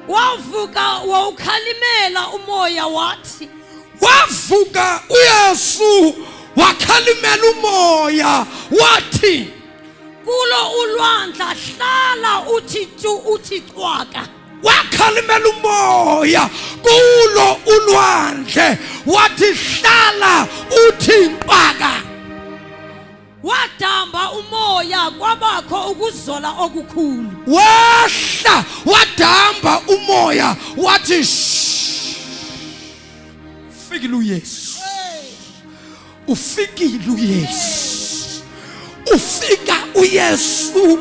Wavuka wawukhalimela umoya wathi, wavuka uYesu wakhalimela umoya wathi, kulo ulwandla hlala uthi tu uthi cwaka. Wakhalimela umoya kulo ulwandle wathi hlala uthi cwaka. Wadamba umoya kwabakho ukuzola okukhulu. Wahla wadamba umoya wathi ufikile uYesu, ufikile uYesu, ufika uYesu,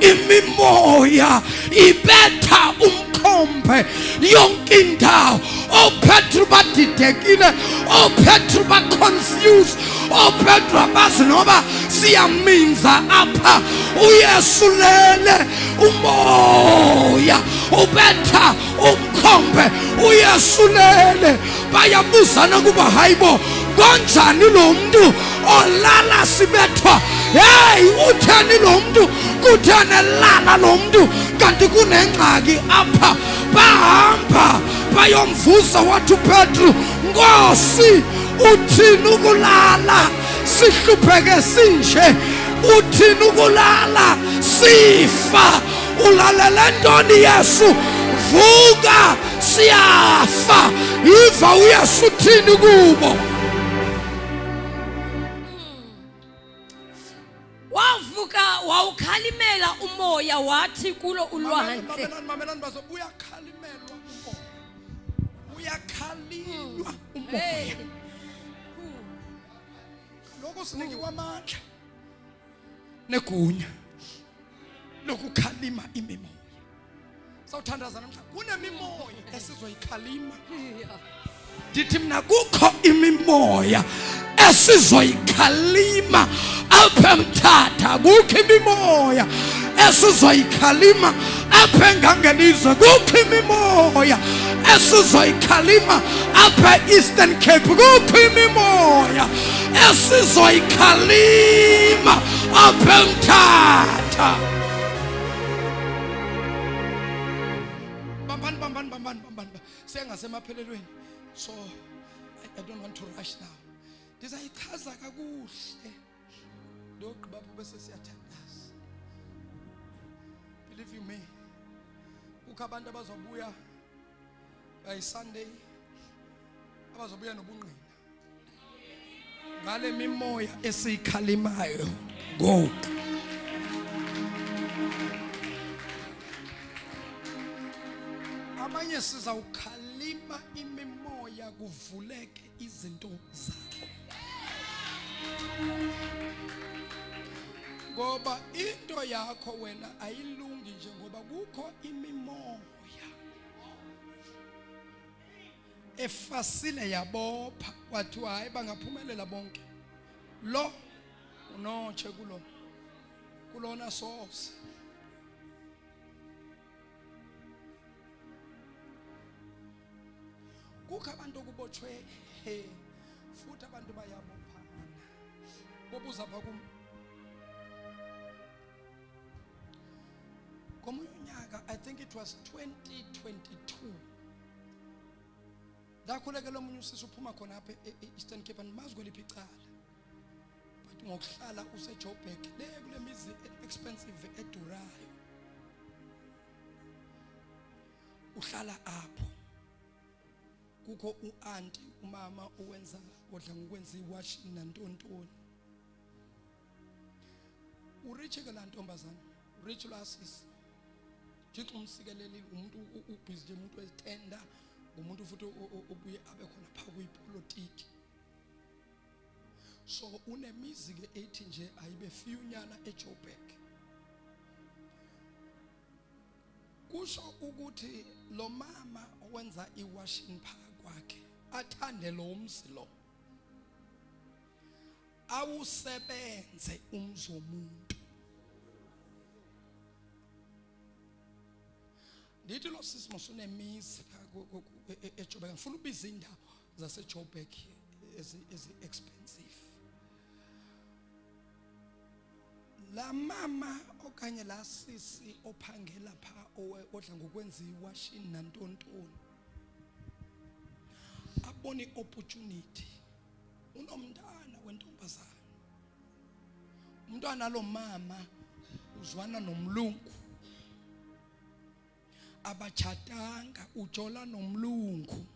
imimoya ibetha umkhondo. umkhombe yonke indawo. OPetru badidekile, OPetru ba-confused, OPetru abazi noba siyaminza apha. uYesu lele, umoya ubetha umkhombe, uYesu lele. Bayabuzana kuba hayibo konjani lo muntu olala sibethwa? Hey, utheni lo muntu? Kutheni elala lo muntu? Kanti kunengxaki apha. Bahamba bayomvusa wathi uPetru, Nkosi, uthini ukulala sihlupheke sinje? Uthini ukulala sifa? Ulalele ntoni Yesu? Vuka siyafa. Iva uYesu uthini kubo? Wavuka wawukhalimela umoya wathi kulo ulwandle. Mamelani bazo, uyakhalimelwa umoya. Uyakhalilwa umoya. Lokho sinikiwe amandla negunya lokukhalima imimoya. Sawuthandaza namhlanje. Kunemimoya esizoyikhalima. Ndithi mina kukho imimoya esizoyikhalima apha eMthatha. Kukho imimoya esizoyikhalima apha eNgangelizwe. Kukho imimoya esizoyikhalima apha eEastern Cape. Kukho imimoya esizoyikhalima apha eMthatha. Bambani. Sengasemaphelelweni. So I don't want to rush now. Ndizayichaza kakuhle. Ndogqiba apho bese siyathandaza. Believe you me. Kukho abantu abazobuya by Sunday abazobuya nobungqina. Ngale mimoya esiyikhalimayo ngoku. Abanye sizawukhalima imimoya kuvuleke izinto zakho. Ngoba into yakho wena ayilungi nje ngoba kukho imimoya efasile yabopha wathi hayi bangaphumelela bonke. Lo unotshe kulona source. Kukho abantu okubotshwe futhi abantu bayabophana. Bobuza pha kum. Komunye unyaka, I think it was 2022. Dakhuleke lo munye usisi uphuma khona apha eEastern Cape mazi kweliphi icala. But ngokuhlala useJoburg le kule mizi expensive edurayo. Uhlala apho. Kukho uanti umama owenza odla ngokwenza iwashing nantontoni. Uriche ke la ntombazana, rich lasis. Thixo umsikelelile umuntu ubhizi nje umuntu wetenda, umuntu futhi obuye abe khona pha kuyipolitiki. So unemizi ke ethi nje ayibe fiyunyana eJoburg. Kusho ukuthi lo mama owenza iwashing pha kwakhe athande lo umzi lo. Awusebenze umzi womuntu. Ndithi lo sisi mosunemizi eJoburg. Ngifuna ubiza indawo zaseJoburg ezi expensive. La mama okanye la sisi ophangela pha odla ngokwenza iwashing nantontoni. Abone opportunity. Unomntana wentombazana. Umntwana lo mama uzwana nomlungu. Abachatanga ujola nomlungu.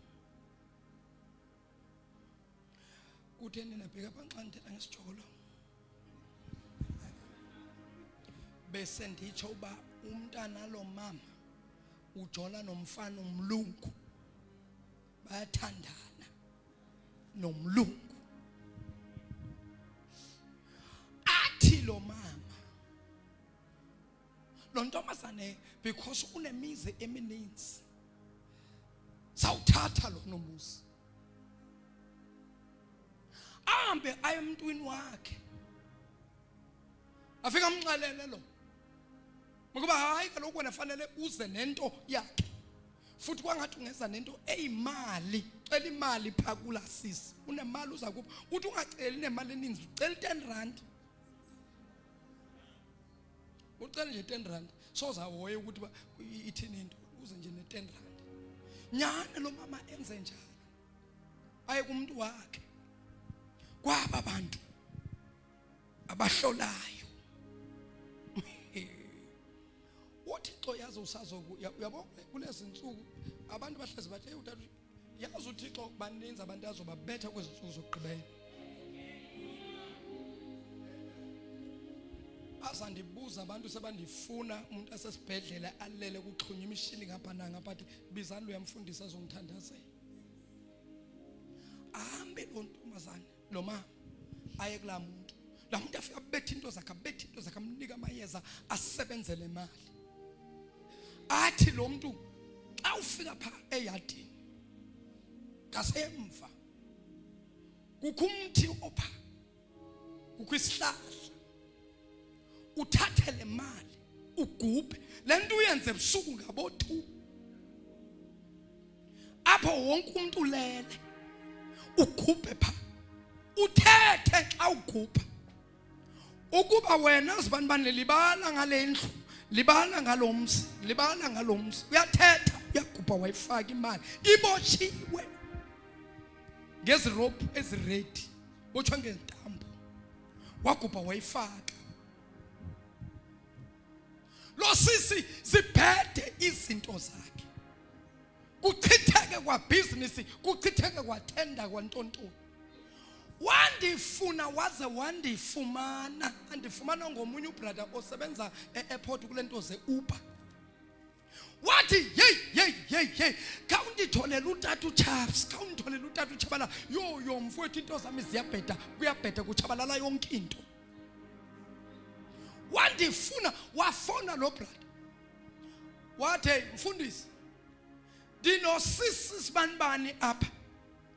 Kutheni nabheka phansi ndithetha ngesijolo. Bese nditsho uba umntana lo mama ujola nomfana umlungu. Bayathandana nomlungu. Athi lo mama lo ntombazane because unemizi emininzi sawuthatha lo nomuzi ahambe aye emntwini wakhe afika amxelele lo ngoba hayi kaloku wena fanele uze nento yakhe futhi kwangathi ungeza nento eyimali cela imali pha kulasisi unemali uza kupha uthi ungaceli nemali eninzi ucela 10 rand ucela nje 10 rand soza hoye ukuthi ithini into uze nje ne 10 rand nyana lo mama enze njalo aye kumuntu wakhe kwaba abantu abahlolayo uThixo yazi usazoku yabo kulezi insuku abantu bahlezi bathi hey uThixo yazi uThixo baninzi abantu azobabetha kwezinsuku zokugqibela basandibuza abantu sebandifuna umuntu asesibhedlela alele kuxhunywa imishini ngapha nangapha bizani uyamfundisa azongithandazela ahambe lo ntombazane lo mama aye kula muntu la muntu afika bethe into zakhe amnika amayeza asebenzele imali athi lo muntu xa ufika pha eyadini ngasemva kukho umthi opha kukho isihlahla uthathe le mali ugubhe lento uyenze ebusuku ngabo2 apho wonke umuntu ulele ugubhe pha uthethe xa ugubha ukuba wena uzibani libala ngale ndlu libala ngalomzi libala ngalomzi uyathetha uyagubha wayifaka imali ibotshiwe ngezirope eziredi botshwa ngentambo wagubha wayifaka lo sisi ziphethe izinto zakhe kuchitheke kwa business kuchitheke kwa tender kwantontoni wandifuna waze wandifumana andifumana ngomunye ubrother osebenza e-airport kulento ze Uber wathi hey kawunditholela uTatu Chaps kawunditholela uTatu Chabala yo mfowethu into zami ziyabheda kuyabheda kuchabalala yonke into wandifuna wafona lo brother wathi mfundisi dinosisi sibanibani apha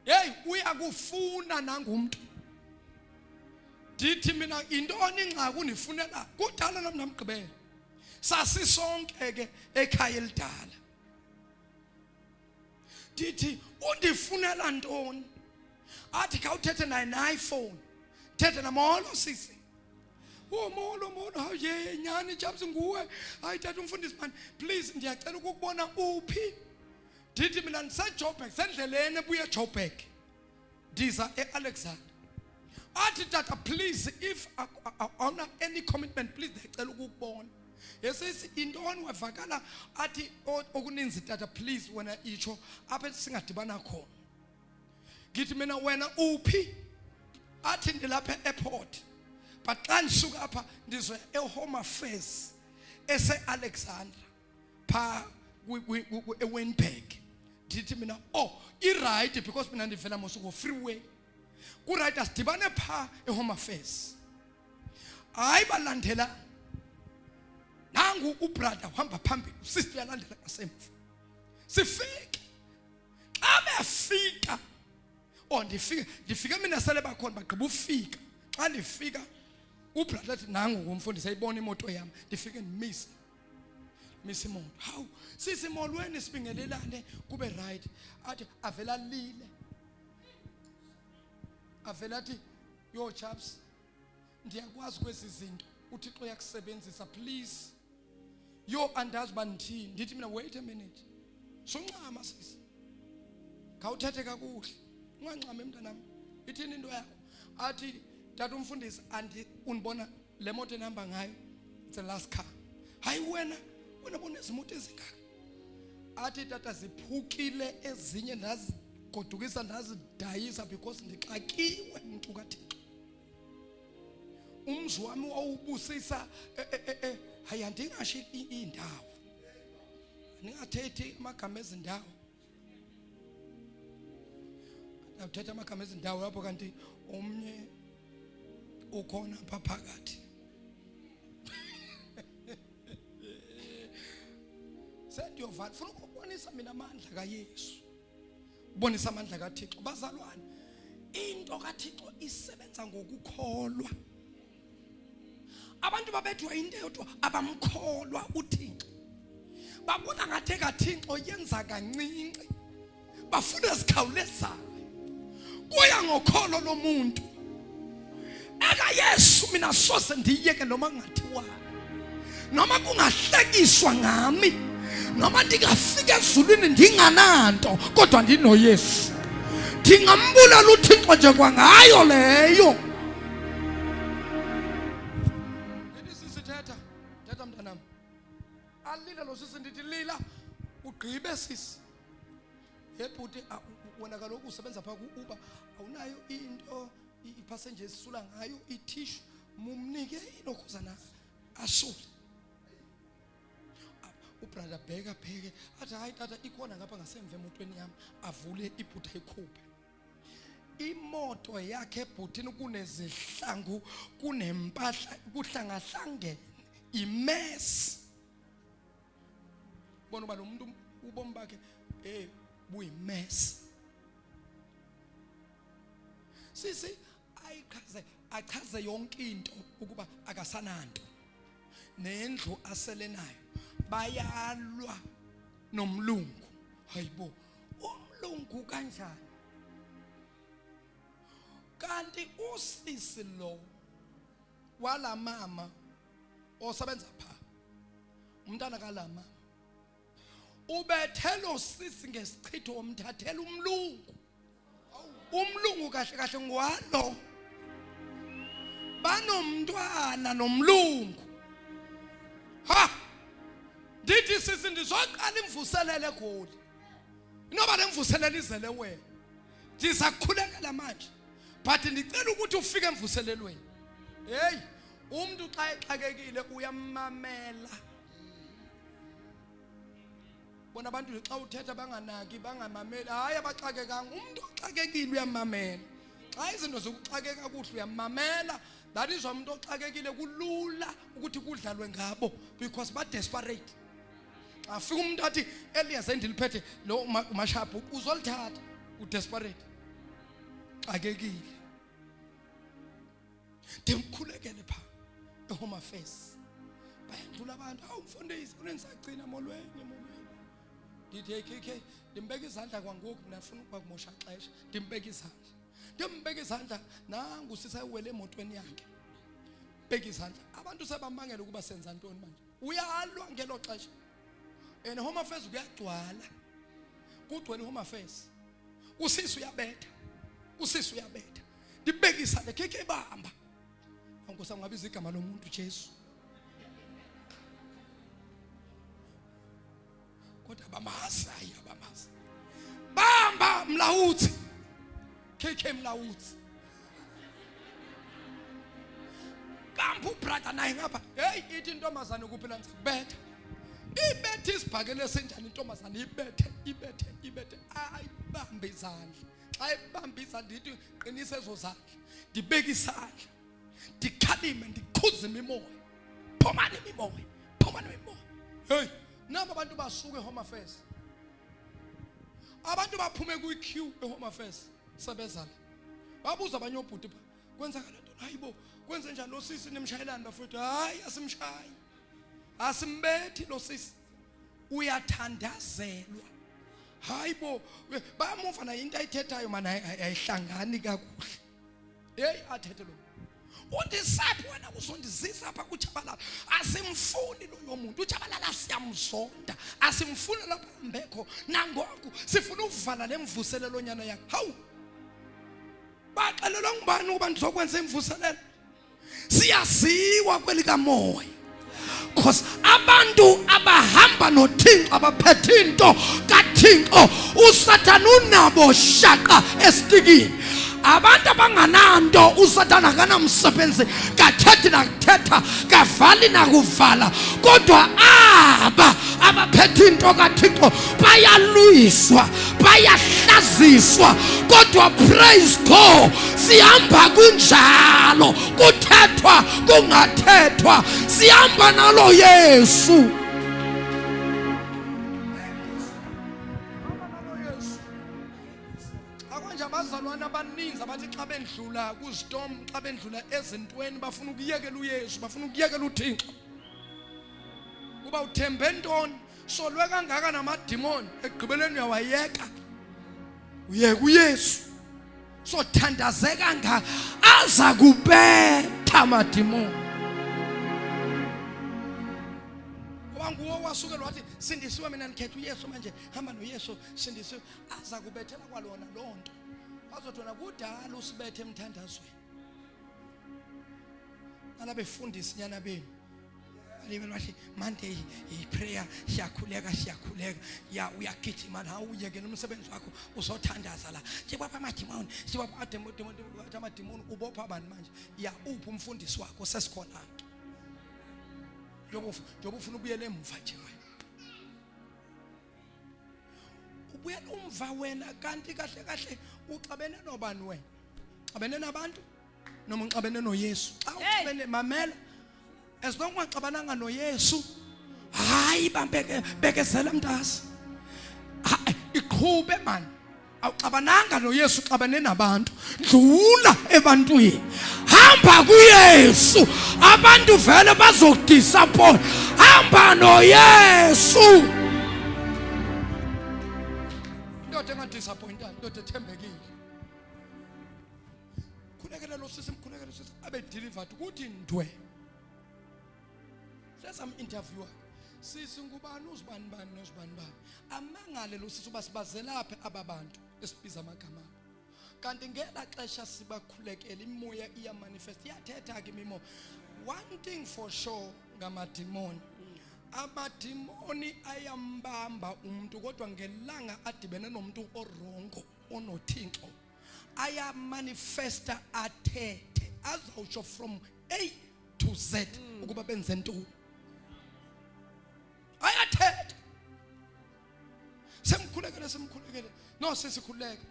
hey uyakufuna nangumuntu dithi mina intoni ingxaki unifunela kudala nami namgqibela sasisonke ke ekhaya elidala dithi undifunela ntoni athi khawuthethe naye iPhone thethe namolo sisi molo haye nyani Chaps nguwe hayi tata umfundisi man please ndiyacela ukukubona uphi dithi mina ndiseJoburg sendleleni ebuye eJoburg ndiza eAlexander athi tata please if on any commitment please ndicela ukukubona yesisi intoni wavakala athi okuninzi tata please wena icho apha singadibana khona ngithi mina wena uphi athi ndilapha eairport but xa ndisuka apha ndizwe eHome Affairs eseAlexander pha eWynberg ndithi mina i-right because mina ndivela mosuko freeway ku-right asidibane pha eHome Affairs hayi balandela nangu ubrother uhamba phambili usister uyalandela ngasemva sifike xa befika ndifike mina sele bakhona bagqiba ufika xa ndifika ubrother athi nangu umfundisi ayibona imoto yami ndifike ndimisa imoto hawu sisi molweni sibingelelane kube right athi avela lile avela athi yo Chaps ndiyakwazi kwezi zinto uThixo uyakusebenzisa please yo andazi bandithini ndithi mina wait a minute soncama sisi khawuthethe kakuhle ungancama emntanami ithini into yakho athi tata umfundisi unibona le moto enihamba ngayo it's the last car hayi wena bona izimoto ezingaka athi tata ziphukile ezinye ndazigodukisa ndazidayisa because ndixakiwe umuntu kaThixo umzi wami wawubusisa hayi andingashi indawo ningathethi amagama ezindawo awuthetha amagama ezindawo lapho kanti omnye ukhona apha phakathi sendiyovala funa ukubonisa mina amandla kaYesu Bonisa amandla kaThixo. Bazalwane, into kaThixo isebenza ngokukholwa. Abantu babethwa into yodwa abamkholwa uThixo. Babona ngathi kaThixo yenza kancinci. Bafuna isikhawulezayo. Kuya ngokholo lomuntu. Eka Yesu mina sose ndiyeke noma ngathiwa. Noma kungahlekiswa ngami. Noma ndingafika ezulwini ndingananto kodwa ndino Yesu. Ndingambulala uThixo nje kwangayo leyo. Yini sisithetha? Thetha mntanami. Alila lo sisi ndithi lila ugqibe sisi. Yebhuti wena kaloku usebenza pha ku-Uber awunayo into i-passenger esisula ngayo i-tissue mumnike ilokhuza na asule. Ubrother bheka pheke athi hayi tata ikhona ngapha ngasemva emotweni yami avule ibhuti ayikhuphe. Imoto yakhe ebhutini kunezihlangu kunempahla kuhlangahlangene imess. Bona uba lo muntu ubomi bakhe buyimess. Sisi achaze yonke into ukuba akasananto. Nendlu aselenayo bayalwa nomlungu. Hayibo, umlungu kanjani? Kanti usisi lo wala mama osebenza pha umntana kalama ubethelo sisi ngesichitho omthathela umlungu. Umlungu kahle kahle ngwalo banomntwana nomlungu. Ha, ndithi sisi ndizoqala imvuselele eGoli. Inoba lemvuselele izele wena. Ndisakhulekela manje. But ndicela ukuthi ufike emvuselelweni. Hey, umuntu xa exakekile uyamamela. Bona abantu xa uthetha banganaki bangamameli. Hayi abaxakekanga. Umuntu oxakekile uyamamela. Xa izinto zokuxakeka kuhle uyamamela. That is why umuntu oxakekile kulula ukuthi kudlalwe ngabo because ba desperate. Afika umuntu athi Elias endiliphethe lo mashapu uzolithatha u desperate. Xakekile. Demkhulekele pha eHome Affairs. Bayandlula abantu awumfundisi unisagcina molweni. Ndithi KK ndimbeka izandla kwangoku mina ngifuna ukuba kumosha xesha. Ndimbeka izandla. Ndimbeka izandla nangu sisayewele emotweni yakhe. Beka izandla. Abantu sebamangela ukuba senza ntoni manje. Uyalwa ngelo xesha. Home Affairs kuyagcwala. Kugcwele iHome Affairs. Usisi uyabetha. Usisi uyabetha. Ndibeka izandla KK bamba. Nkosi ngabiza igama lomuntu Jesu. Kodwa bamazi hayi abamazi. Bamba mlawuthi. KK mlawuthi. Bamba ubrother naye ngapha. Hey ithi intombazane kuphela ngizakubetha. Ibethe isibhakele senjani intombazane ibethe. Ayi bamba izandla. Xa ibamba izandla ndithi qinisa ezo zandla. Ndibeka isandla. Ndikhalime ndikhuze imimoya. Phomani imimoya. Hey, nabo abantu basuke eHome Affairs. Abantu baphume ku-queue eHome Affairs sebezala. Babuza abanye obhuti pha. Kwenzakala ntoni? Hayibo, kwenze njani lo sisi nemshayelani bafethu? Hayi asimshayi. Asimbethi lo sisi. Uyathandazelwa. Hayibo, bayamuva na into ayithethayo mana ayihlangani kakuhle. Hey athethe lo. Undisaphi wena uzondizisa apha kuJabalala. Asimfuni loyo muntu. uJabalala siyamzonda. Asimfuni lapha mbekho. Nangoku sifuna ukuvala lemvuselelo nyana yakhe. Hawu. Baxelelwa ngubani ukuba ndizokwenza imvuselelo? Siyaziwa kwelika moya. Because abantu abahamba noThixo abaphethe into kaThixo uSathane unabo shaka esitikini. Abantu abangananto uSathane akanamsebenzi kathethi nakuthetha kavali nakuvala kodwa abaphethe into kaThixo bayalwiswa bayahlaziswa kodwa praise God sihamba kunjalo kuthethwa kungathethwa sihamba nalo Yesu. abazalwane abaninzi abathi xa bendlula kuzistorm, xa bendlula ezintweni bafuna ukuyekela uYesu, bafuna ukuyekela uThixo. Uba uthembe ntoni? Solwe kangaka namadimoni, ekugqibeleni uyawayeka. Uyeka uYesu. Sothandazeka nga aza kubetha amadimoni. Nguwo wasuke wathi sindisiwe mina nikhetha uYesu manje hamba noYesu sindisiwe, aza kubethela kwalona lonto. Bazothi wona kudala usibethe emthandazweni. Alabefundisi nyana benu alibe bathi Monday iprayer siyakhuleka ya uyagijima la uyeke nomsebenzi wakho uzothandaza la sibapha amadimoni amadimoni ubopha abantu manje ya uphi umfundisi wakho sesikhona njoba ufuna ubuyele emva nje wena ubuyele umva wena kanti kahle uxabene nobani wena? Xabene nabantu noma uxabene noYesu? Xa uxabene mamela, as long ungaxabananga noYesu, hayi bekezela mntasi, iqhube man. Awuxabananga noYesu, xabane nabantu, dlula ebantwini, hamba kuYesu, abantu vele bazokudisappoint. Hamba noYesu. Indoda engadisappointanga, indoda ethembekile. Khulekela lo sisi, mkhulekela sisi abe delivered ukuthi ndwe. Sesam interviewer. Sisi ngubani uzibani bani nozibani bani. Amangale lo sisi uba sibazelaphe ababantu esibiza amagama. Kanti ngela xesha sibakhulekela imoya iya manifest iyathetha ke imimo. One thing for sure ngamadimoni. Amadimoni ayambamba umuntu kodwa ngelanga adibene nomuntu orongo onothixo ayamanifesta athethe azawusho from A to Z ukuba benze ntoni. Ayathetha. Semkhulekele no sesikhuleka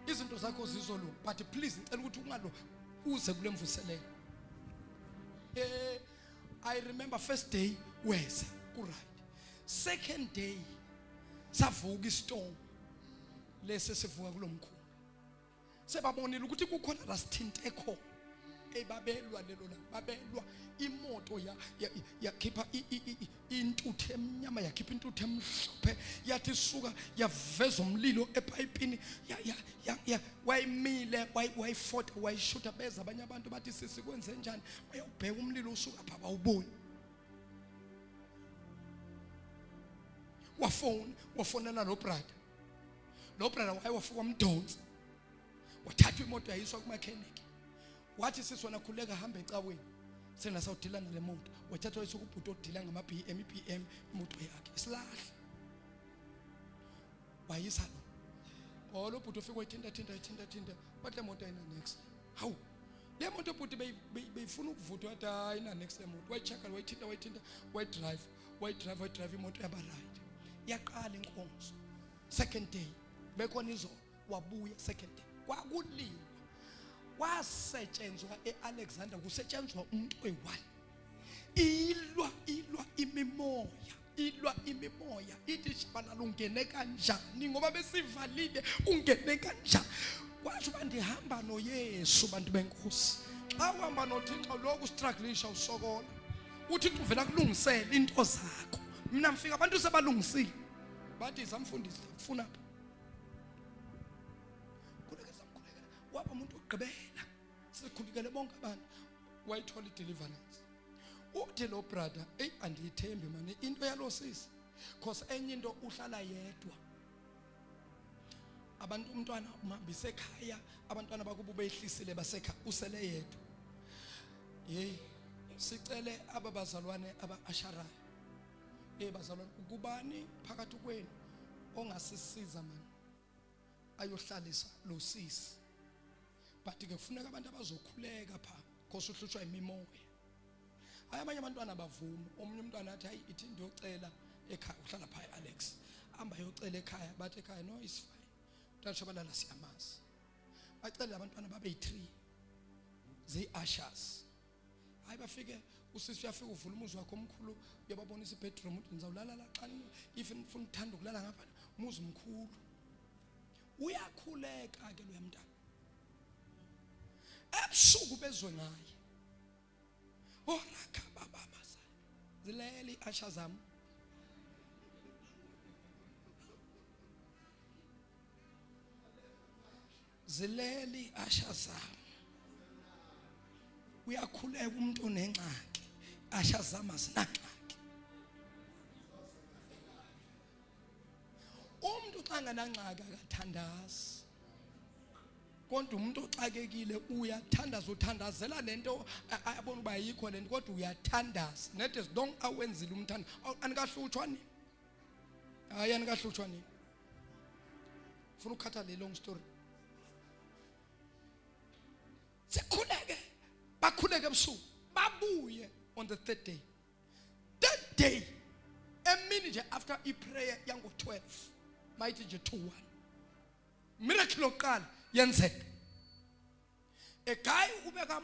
izinto zakho zizolunga, but please ngicela ukuthi ungalo uze kule mvuselelo. I remember first day weza right, second day savuka istorm lese sivuka kulomkhulu sebabonile ukuthi kukhona la sithinte khona ebabelwa lelo la babelwa imoto yakhipha intuthu emnyama yakhipha intuthu emhlophe yathi suka yaveza umlilo epayipini wayimile wayifota wayishuta beza abanye abantu bathi sisi kwenze njani bayobheka umlilo usuka pha bawuboni. Wafonela lo brother wayewafuka umdonsi wathatha imoto yayiswa kumakhenikhi wathi sisi wona khuleka hamba ecaweni sena sawudila nale moto wathatha wayisuka ubhuti odila ngama-BM imoto yakhe isilahla wayisa lo bhuti ofika wayithinta bathi le moto ayina next. Hawu le moto bhuti beyifuna ukuvuthwa wathi ayina next le moto wayicheka wayithinta wayidrive imoto yaba right yaqala inkonzo. Second day bekhona izolo wabuya second day kwakuliwa wasetshenzwa eAlexander kusetshenzwa umuntu oyi-1 ilwa imimoya ithi shibalala ungene kanjani ngoba besivalile ungene kanjani. Kwasho uba ndihamba noYesu bantu benkosi. Xa uhamba noThixo lokhu strugglisha usokola uThixo uvela kulungisela into zakho. Mina mfika abantu sebalungisile bathi samfundisi ufuna pha waba umuntu ogqibela sikhulekele bonke abantu wayithola ideliverance. Uthi lo brother andiyithembi manje into yalo sisi because enye into uhlala yedwa abantu umntwana umhambise ekhaya abantwana bakubo behlisile basekhaya usele yedwa. Sicele ababazalwane aba-asharayo bazalwane ukubani phakathi kwenu ongasisiza manje ayohlalisa lo sisi. But ke kufuneka abantu abazokhuleka pha because uhlutshwa imimoya. Hayi abanye abantwana bavuma. Omunye umntwana athi hayi ithi ndiyocela ekhaya uhlala pha Alex hamba yocela ekhaya bathi ekhaya no is fine mntwana balala siyamazi. Bacela abantwana babe yi3 zii-ushers. Hayi bafike usisi uyafika uvula umuzi wakho omkhulu uyababonisa ibedroom uthi nizawulala la xa even ufuna uthanda ukulala ngapha umuzi mkhulu. Uyakhuleka ke lo mntana ebusuku bezwe ngaye. Oraka baba masa. Zileli asha zami. Zileli asha zami. Uyakhuleka umuntu onengxaki. Asha zama sinangxaki. Umuntu xa nganangxaki akathandazi. Kodwa umuntu oxakekile uyathandaza, uthandazela lento ayabona uba ayikho lento kodwa uyathandaza. Net as long awenzile umthanda. Anikahlutshwa nini? Hayi anikahlutshwa nini? Ufuna ukukhatha le long story. Sikhuleke, bakhuleke ebusuku, babuye on the third day. That day, a minute after prayer yango 12, mighty nje 2-1. Miracle oqala yenzeka. A guy ubeka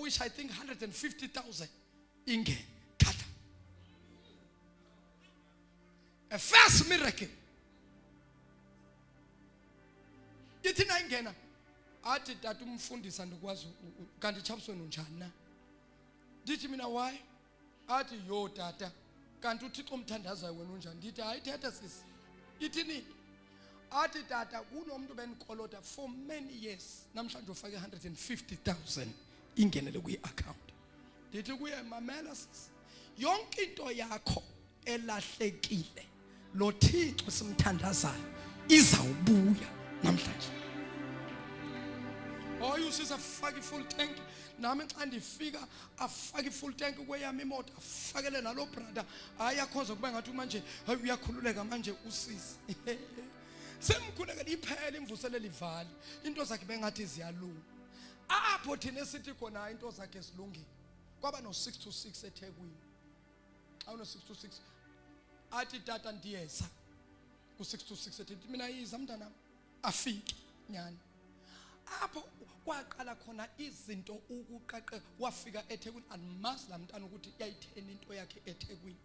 which I think 150,000 ingene khatha. A first miracle. Yithi na ingena athi tata umfundisa ndikwazi kanti chapsweni unjani na? Ndithi mina why? Athi yo tata kanti uThixo umthandazayo wena unjani? Ndithi hayi thetha sisi. Ithi nini? Athi tata kunomuntu benikolota for many years namhlanje ufake 150,000 ingenele kwi-account. Ndithi kuye mamela sisi, yonke into yakho elahlekile lo Thixo simthandazayo izawubuya namhlanje. Uyusisa afake full tank, nami xa ndifika afake full tank kweyami imoto, afakele nalo brother ayakhoza kube ngathi manje uyakhululeka manje usisi. Semkhulekela iphela imvuselelo ivali, into zakhe bengathi ziyalunga. Apho thina sithi khona into zakhe zilungile. Kwaba no 6 to 6 eThekwini. Awuno 6 to 6. Athi tata ndiyeza ku 6 to 6 ethi mina yiza mntana afike nyani. Apho kwaqala khona izinto ukuqaqe wafika eThekwini andimazi la mntana ukuthi yayitheni into yakhe eThekwini.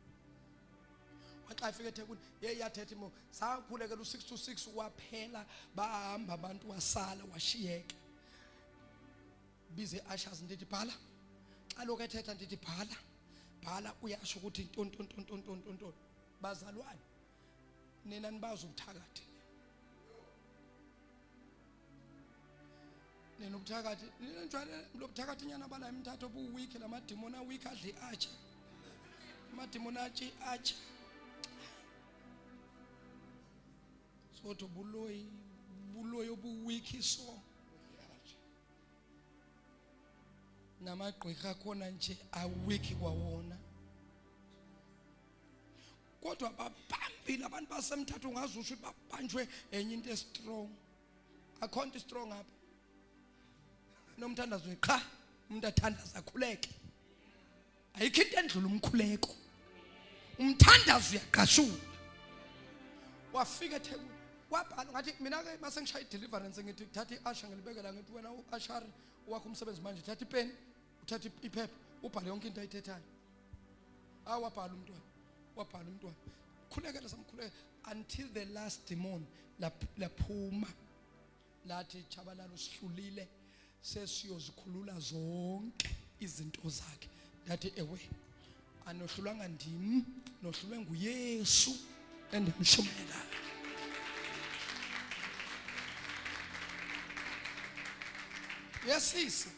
Waxa efika eThekwini yeyathetha imo sakhulekela u 6 to 6 waphela bahamba abantu wasala washiyeka. Bize ushers ndithi bhala. Xa lokho ethetha ndithi bhala uyasho ukuthi ntonto. Bazalwane nina nibaza ubuthakathi. Nina ubuthakathi nina njalo lobuthakathi nyana bala emithathu obuweek lamadimona week adli atsha. Amadimona atsha. Soto buloyi obuweek so. Namagqirha khona nje awiki kwawona. Kodwa babambile abantu basemthathu ngazi ukuthi babanjwe enye into strong. Akho into strong apha. Nomthandazo qha umuntu athandaza akhuleke. Ayikho into endlula umkhuleko. Umthandazo uyaqashula. Wafika eThekwini wabhala ngathi mina ke mase ngishaya deliverance ngithi thatha iasha ngilibekela ngithi wena uashari wakho umsebenzi manje thatha ipen uthatha iphepha ubhale yonke into ayithethayo. Wabhala umntwana khulekela samkhuleka until the last demon laphuma lathi chabalalo sihlulile sesiyozikhulula zonke izinto zakhe. Lathi ewe anohlulwanga ndim nohlulwe nguYesu endimshumelayo. Yesisi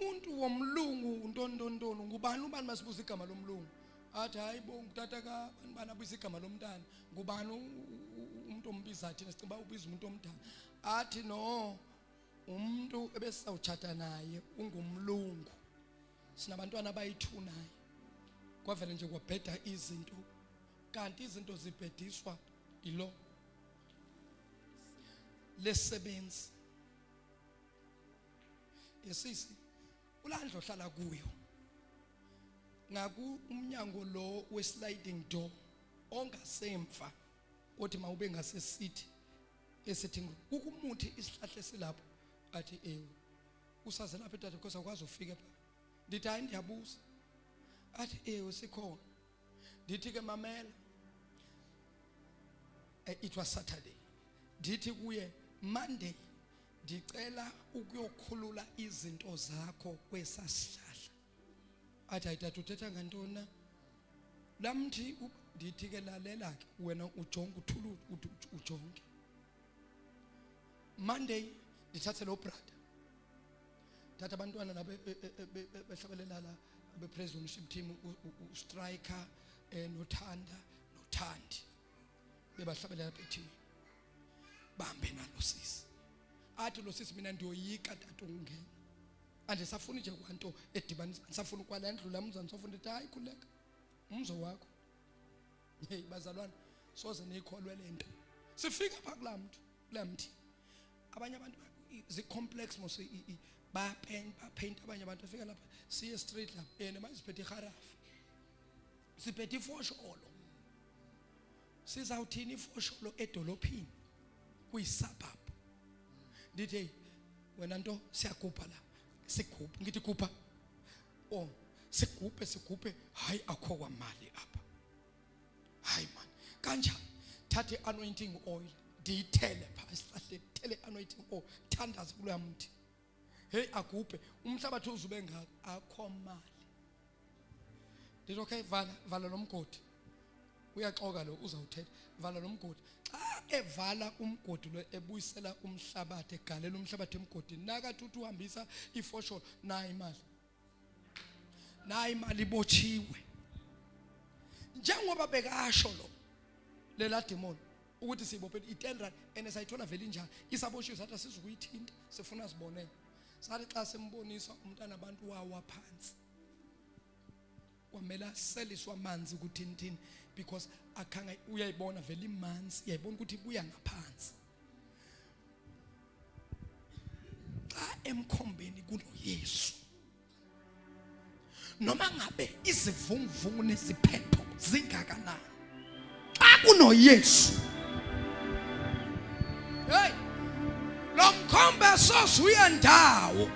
umuntu womlungu ntontontonu ngubani masibuza igama lomlungu athi hayibo ngutata ka bana buza igama lomntana ngubani umuntu ombiza thina sicinga ubiza umuntu omdala athi no umuntu ebesawutshata naye ungumlungu sinabantwana abayi2 naye kwavela nje kwabheda izinto kanti izinto zibhediswa ilo lesebenzi. Yesisi ulandlo hlala kuyo ngaku umnyango lo we-sliding door ongasemva othi mawube ngasesithi esithi ukumuthi isihlahla esilapho athi usaze lapha eTata because akwazi ufika pha. Ndithi hayi ndiyabuza athi sikhona. Ndithi ke mamela it was Saturday. Ndithi kuye Monday ndicela ukuyokhulula izinto zakho kwesasihlahla. Athi ayithatha uthetha ngantoni na? Lamthi ndithi ke lalela ke wena ujonge uthulu ujonge. Monday ndithathe lo brother. Thatha abantwana laba behlabelela la bepraise worship team uStriker noThanda noThandi. Bebahlabelela lapha eteam. Bambe nalo sisi. Athi lo sisi mina ndiyoyika tata ungena. Andisafuni nje kwanto edibanisa. Nisafuna kwala ndlu lamzana sofuna ukuthi hayi khuleka. Umzo wakho. Hey bazalwane soze nikholwe lento. Sifika pha kulamthi. Abanye abantu zi complex mose ba paint abanye abantu bafika lapha siye street lapha yena maziphethe iharafu. Siphethe ifosholo. Sizawuthini ifosholo edolophini kuyisuburb. Ndithi wena nto siyagubha la. Sigubha ngithi gubha. Oh sigubhe hayi akho kwamali apha. Hayi man kanjani thathe anointing oil dithele phasi sihlahle thele anointing oil thandaza kulo yamthi. Hey agubhe umhlabathi uzube ngaka akho mali. Ndithi okay vala lomgodi. Uyaxoka lo uzawuthetha vala lomgodi. Xa evala umgodi lo ebuyisela umhlabathi egalela umhlabathi emgodini nakathi uthi uhambisa ifosholo nayi imali ibotshiwe. Njengoba bekasho lo lela demon ukuthi sibophela i10 enesayithola vele injalo isaboshiwe sathi sizukuyithinta sifuna sibonele. Sathi xa sembonisa umntana abantu wawa phansi. Kwamela seliswa amanzi kuthintini because akhanga uyayibona vele imanzi uyayibona ukuthi buya ngaphansi. Xa emkhombeni kuno Yesu noma ngabe izivunguvungu neziphepho zingakanani xa kuno Yesu hey lo mkhombe sozuya ndawo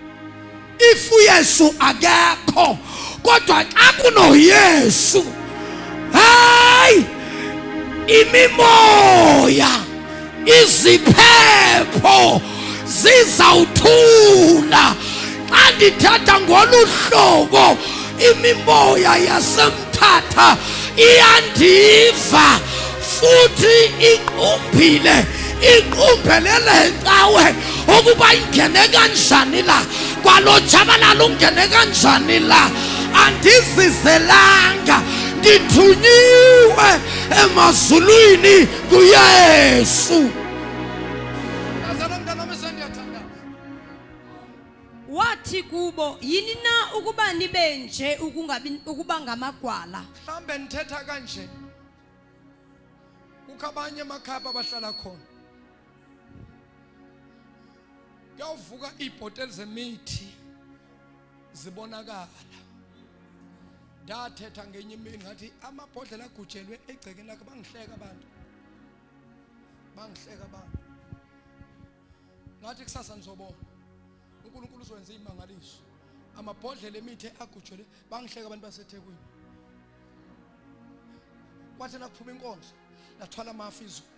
if uYesu akekho kodwa xa kuno Yesu hey imimoya iziphepho zizawuthula xa ndithatha ngoluhlobo imimoya yasemthatha iyandiva futhi iqumbelele cawe ukuba ingene kanjani la kwalojabalala ungene kanjani la andizizelanga ndithunyiwe emazulwini kuYesu. Wathi kubo yini na ukuba nibe nje ukuba ngamagwala. Mhlambe nithetha kanje kukho abanye emakhaya abahlala khona kuyawuvuka iibhoteli zemithi zibonakala. Ndathetha ngenye imini ngathi amabhodlela agujelwe egcekeni lakhe bangihleka abantu. Ngathi kusasa nizobona uNkulunkulu uzwenza imangaliso. Amabhodlela emithi agujelwe bangihleka abantu baseThekwini. Kwathi nakuphuma inkonzo lathwala amafu izulu.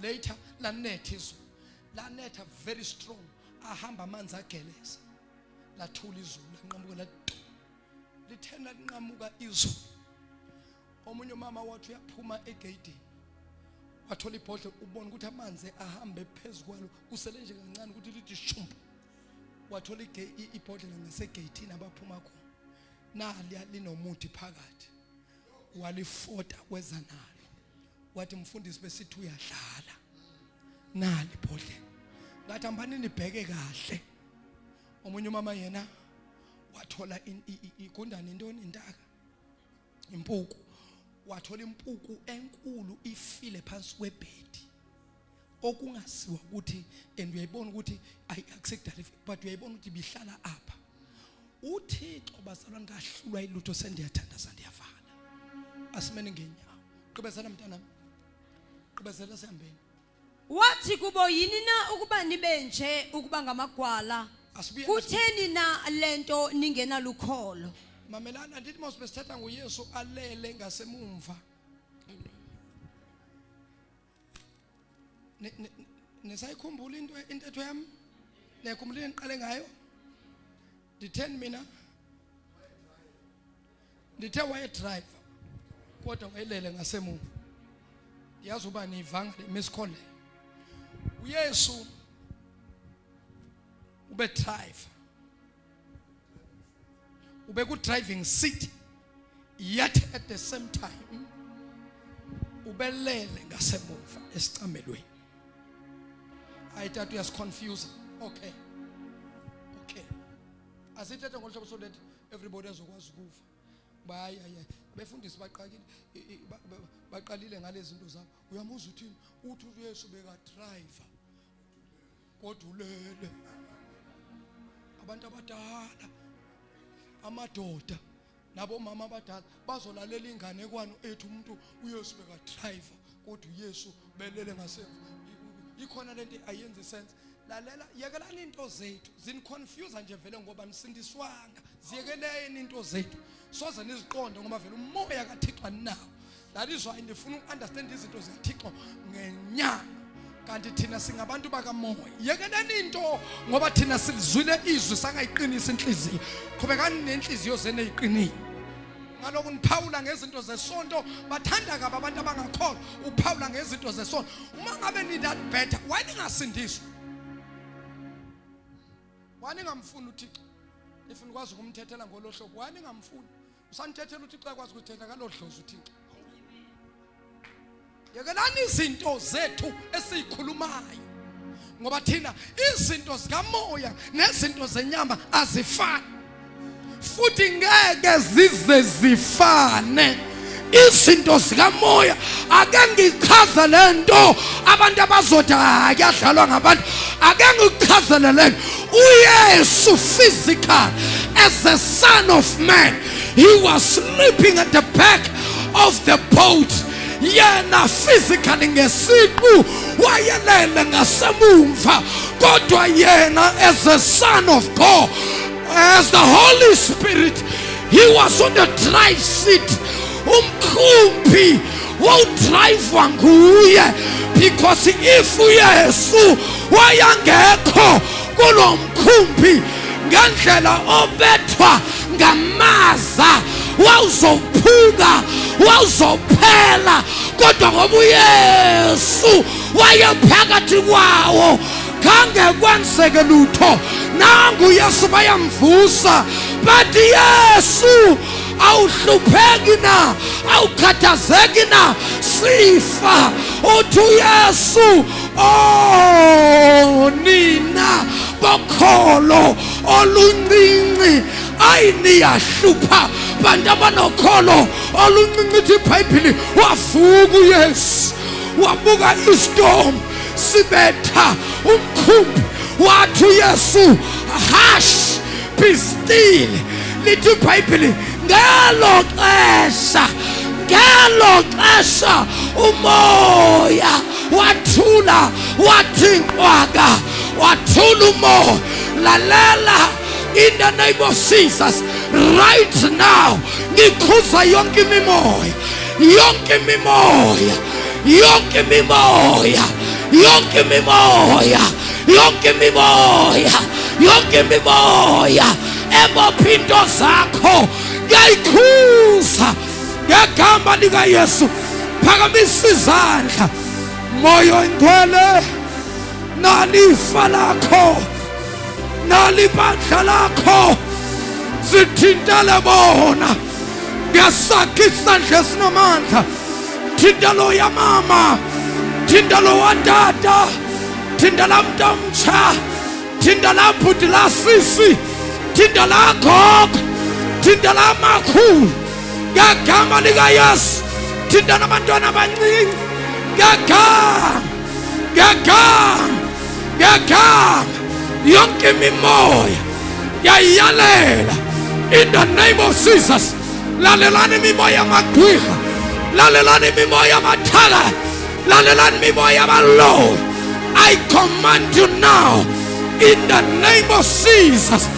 Later lanetha izulu. Lanetha very strong. Ahamba amanzi ageleza. Lathula izulu lanqamuka lithena linqamuka izulu. Omunye umama wathi uyaphuma egeyidini. Wathola ibhodlela ubona ukuthi amanzi ahambe phezulu usele nje kancane ukuthi lithi shumpu. Wathola ibhodlela ngasegeyidini abaphuma khona. Nali linomuthi phakathi. Walifota kweza nalo. Wathi mfundisi besithi uyadlala. Nali ibhodlela. Ngathi ambani nibheke kahle. Omunye umama yena wathola igundane intoni intaka impuku. Wathola impuku enkulu ifile phansi kwebhedi. Okungasiwa ukuthi uyayibona ukuthi akusekudala but uyayibona ukuthi bihlala apha. UThixo bazalwane kahlulwa ilutho sendiyathandaza ndiyavala. Asimene ngenyawo. Qhubezela mntanami. Qhubezela sihambeni. Wathi kubo yini na ukuba nibe nje ukuba ngamagwala. Kutheni na lento ningena lukholo. Mamelana ndithi mawusibesithatha ngoYesu alele ngasemumva. Nisayikhumbula intetho yami? Niyakhumbula engiqale ngayo? Nditheni mina? Ndithe wayedrive kodwa wayelele ngasemuva. Yazi uba nivanga le miss call. uYesu ube drive. Ube ku driving seat, yet at the same time ubelele ngasemuva esicamelweni. Ayithathu yasiconfuse. Okay. Asithethe ngolhlobo so that everybody azokwazi ukuva. Bayi befundisi baqalile ngalezi zinto zabo. Uyamuzwa uthini? Uthi uYesu beka driver kodwa ulele. Abantu abadala, amadoda nabo mama abadala bazolalela inganekwane ethu umuntu uYesu beka driver kodwa uYesu belele ngasemva. Ikhona lento ayenza sense. Lalela, yekelani into zethu ziniconfuse nje vele ngoba nisindiswanga. Ziyekeleni into zethu soze niziqonde ngoba vele umoya kaThixo nawo. That is why ndifuna ukunderstand izinto zikaThixo ngenyanga. Kanti thina singabantu bakamoya. Yekelani into ngoba thina silizwile izwi sangayiqinisa inhliziyo. Qhubekani nenhliziyo zene eziqinile. Ngalokho niphawula ngezinto zesonto bathanda kabi abantu abangakholwa. Uphawula ngezinto zesonto. Uma ngabe ni that better, why ningasindiswa? Wani ngamfuni uThixo? Ifuna ukwazi ukumthethela ngolohlobo. Wani ngamfuni? Usanithethela uThixo akwazi ukuthetha ngalodlozi uThixo. Yekelani izinto zethu esikhulumayo. Ngoba thina izinto zikamoya nezinto zenyama azifani. Futhi ngeke zize zifane. Izinto zikamoya ake ngichaza lento abantu abazothi akuyadlalwa ngabantu. Ake ngichazele lento. uYesu physical as the Son of Man, he was sleeping at the back of the boat. Yena physically ngesiqu wayelele ngasemumva, kodwa yena as the Son of God, as the Holy Spirit, he was on the drive seat. Umkhumbi wawudrive nguye, because if uYesu wayangekho kulo mkhumbi ngendlela obethwa ngamaza wawuzophuka wawuzophela, kodwa ngoba uYesu wayephakathi kwawo khange kwenzeke lutho. Nangu uYesu bayamvusa, but Yesu awuhlupheki na, awukhathazeki na, sifa. Uthi uYesu, oh nina bokholo oluncinci, ayiniyahlupha bantu abanokholo oluncinci. Ithi iBhayibhili wavuka uYesu wabuka istorm sibetha umkhumbi, wathi uYesu, hush, be still. Lithi iBhayibhili ngelo xesha umoya wathula, wathi qwaka, wathula umoya. Lalela, in the name of Jesus, right now ngikhuza yonke imimoya, yonke imimoya, yonke imimoya, yonke imimoya, yonke imimoya, yonke imimoya ebophinto zakho ngiyayikhuza ngegama likaYesu. Phakamisa izandla. Moya oyingcwele, nalifa lakho, nalibandla lakho, zithintele bona. Ngiyasakha isandla esinamandla. Thinta lo yamama, thinta lo watata, thinta la mntomtsha, thinta la bhuti la sisi, thinta la gogo, thinta la makhulu ngegama likaYesu. Thinta nabantwana abancinci ngegama, yonke imimoya yayiyalela in the name of Jesus. Lalelani imimoya yamagqwirha, lalelani imimoya yamathala, lalelani imimoya yamaloyi. I command you now in the name of Jesus.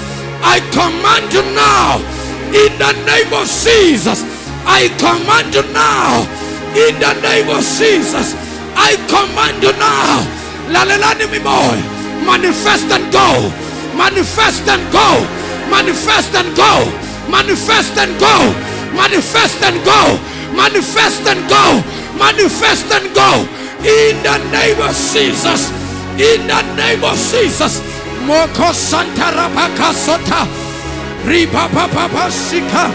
I command you now in the name of Jesus. I command you now in the name of Jesus. I command you now. lalelani mimoya, manifest and go, manifest and go, manifest and go, manifest and go, manifest and go, manifest and go, manifest and go, in the name of Jesus, in the name of Jesus. Moko Santa Rabaka Sota, Ripa Papa Shika,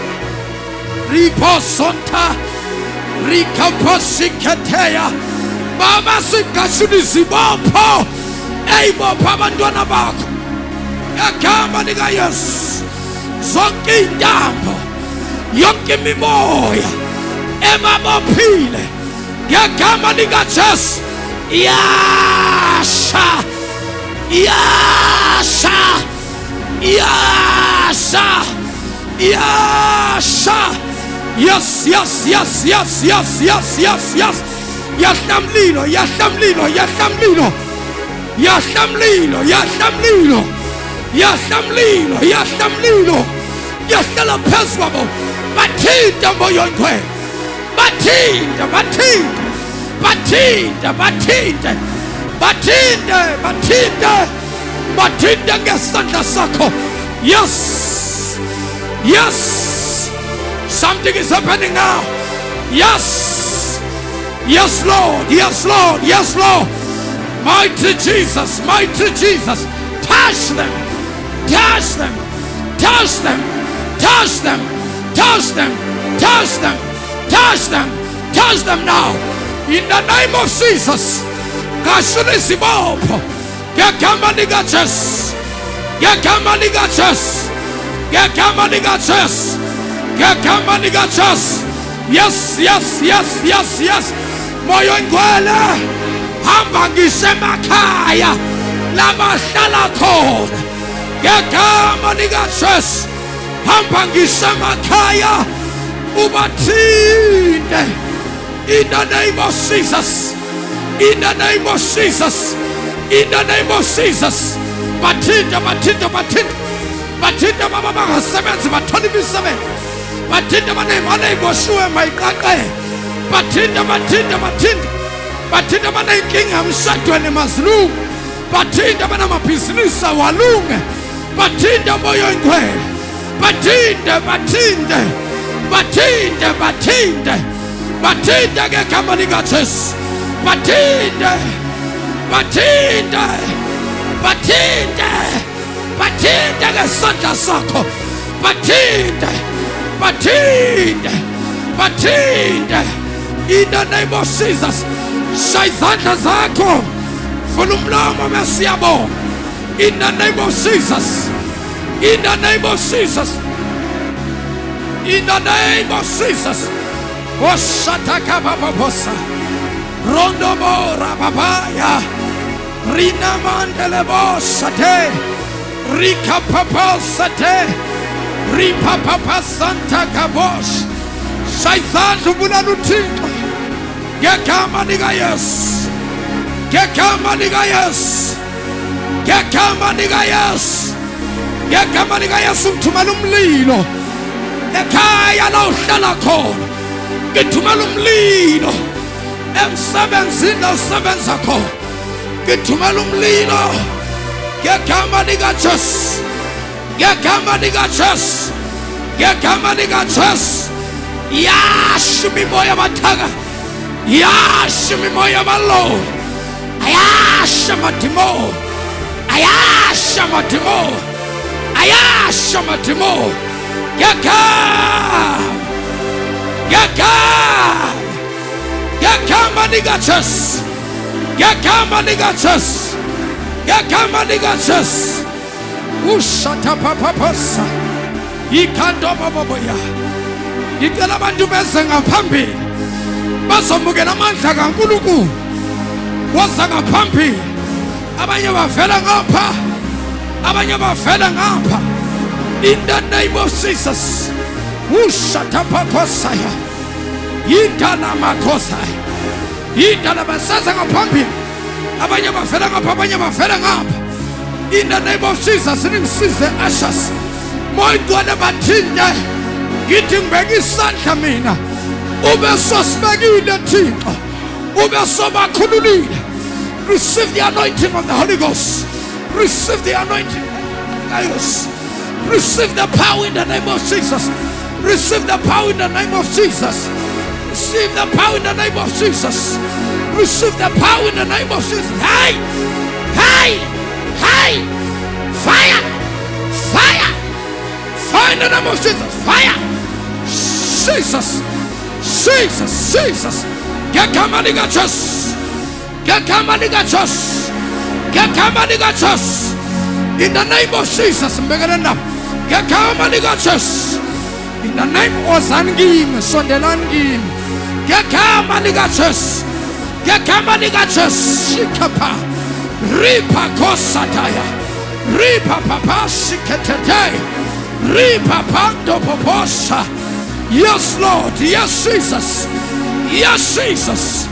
Ripo Sonta, Rika Posikatea, Baba Sikashuni Zibopo, Ebo Pamandona Bako, Yakama Nigayas, Zonki Dampo, Yonki Mimoya, Emma Mopile, Yakama Nigachas, Yasha, Yasha, Yasha, Yasha. Yes, yes, yes, yes, yes, yes, yes, yes. Yashamlino, Yashamlino, Yashamlino, Yashamlino, Yashamlino, Yashamlino, Yashamlino, Yashala Peswabo, Batinda Moyonkwe, Batinda, Batinda, Batinda, Batinda, Batinda, Batinda, Batinda Gasanda Sako. Yes, yes. Something is happening now. Yes. Yes, Lord. Yes, Lord. Yes, Lord. Mighty Jesus. Mighty Jesus. Touch them. Touch them. Touch them. Touch them. Touch them. Touch them. Touch them. Touch them now. In the name of Jesus. Kashunisimopo. Yakamanigaches. Yakamanigaches. Yakamanigaches. Yes, yes, yes, yes, yes. Moyo ngwele hamba ngisemakaya labahlala khona. Ngegama likaJesu hamba ngisemakaya ubathinte. In the name of Jesus. In the name of Jesus. In the name of Jesus. Bathinte, bathinte, bathinte. Bathinte baba bangasebenzi bathola imisebenzi. Bathinte baneyimoshuwe mayiqaqe. Bathinte, bathinte, bathinte. Bathinte baneyinkinga emshadweni emazilungu. Bathinte banamabhizinisi awalunge. Bathinte moyo ngcwele. Bathinte, bathinte. Bathinte, bathinte. Bathinte ngegama likaJesu. Bathinte. Bathinte. Bathinte. Bathinte ngesandla sakho. Bathinte. Bathinte. Bathinte. In the name of Jesus. Shayizandla zakho. Vula umlomo mesiyabonga. In the name of Jesus. In the name of Jesus. In the name of Jesus. Oshataka bababosa. Rondo bora babaya. Rina mandele bosate. Rika papa sate. Ripa papa santa kabosh. Shayizandla vula luthixo. Ngegama likaYesu. Ngegama likaYesu. Ngegama likaYesu. Ngegama likaYesu ngithumela umlilo ekhaya la uhlala khona. Ngithumela umlilo emsebenzini la usebenza khona. Ngithumela umlilo ngegama likaJesu. Ngegama likaJesu. Ngegama likaJesu. Yasha imimoya amathaka. Yasha imimoya amaloyi. Ayasha amadimoni. Ayasha amadimoni. Ayasha amadimoni. Ngegama. Ngegama. Ngegama likaJesu. Ngegama likaJesu. Ngegama likaJesu. Ushata papa posa. Ikando baboya. Ngicela abantu beze ngaphambili bazomukela amandla kaNkulunkulu. Woza ngaphambili. Abanye bavela ngapha. Abanye bavela ngapha. In the name of Jesus. Ushata papa saya. Yindana makosaya. Yindana basaza ngaphambili. Abanye bavela ngapha, abanye bavela ngapha. In the name of Jesus, ngisize ashas. Moyo ngcwele bathinte. Ngithi ngibeka isandla mina. Ube sosibekile Thixo. Ube sobakhululile. Receive the anointing of the Holy Ghost. Receive the anointing. Receive the power in the name of Jesus. Receive the power in the name of Jesus. Receive the power in the name of Jesus. Receive the power in the name of Jesus. Hey! Hey! Hey! Fire! Fire! Fire in the name of Jesus. Fire! Jesus! Jesus! Jesus! Get come and get us! Get come and get us! Get come and get us! In the name of Jesus, get come and get us! In the name of Zangim, Sondelangim, get come and get us! Get come and get us! Shikapa, Ripa Kosataya, Ripa Papa Sikete, Ripa Pando Poposa. Yes, Lord, yes, Jesus, yes, Jesus,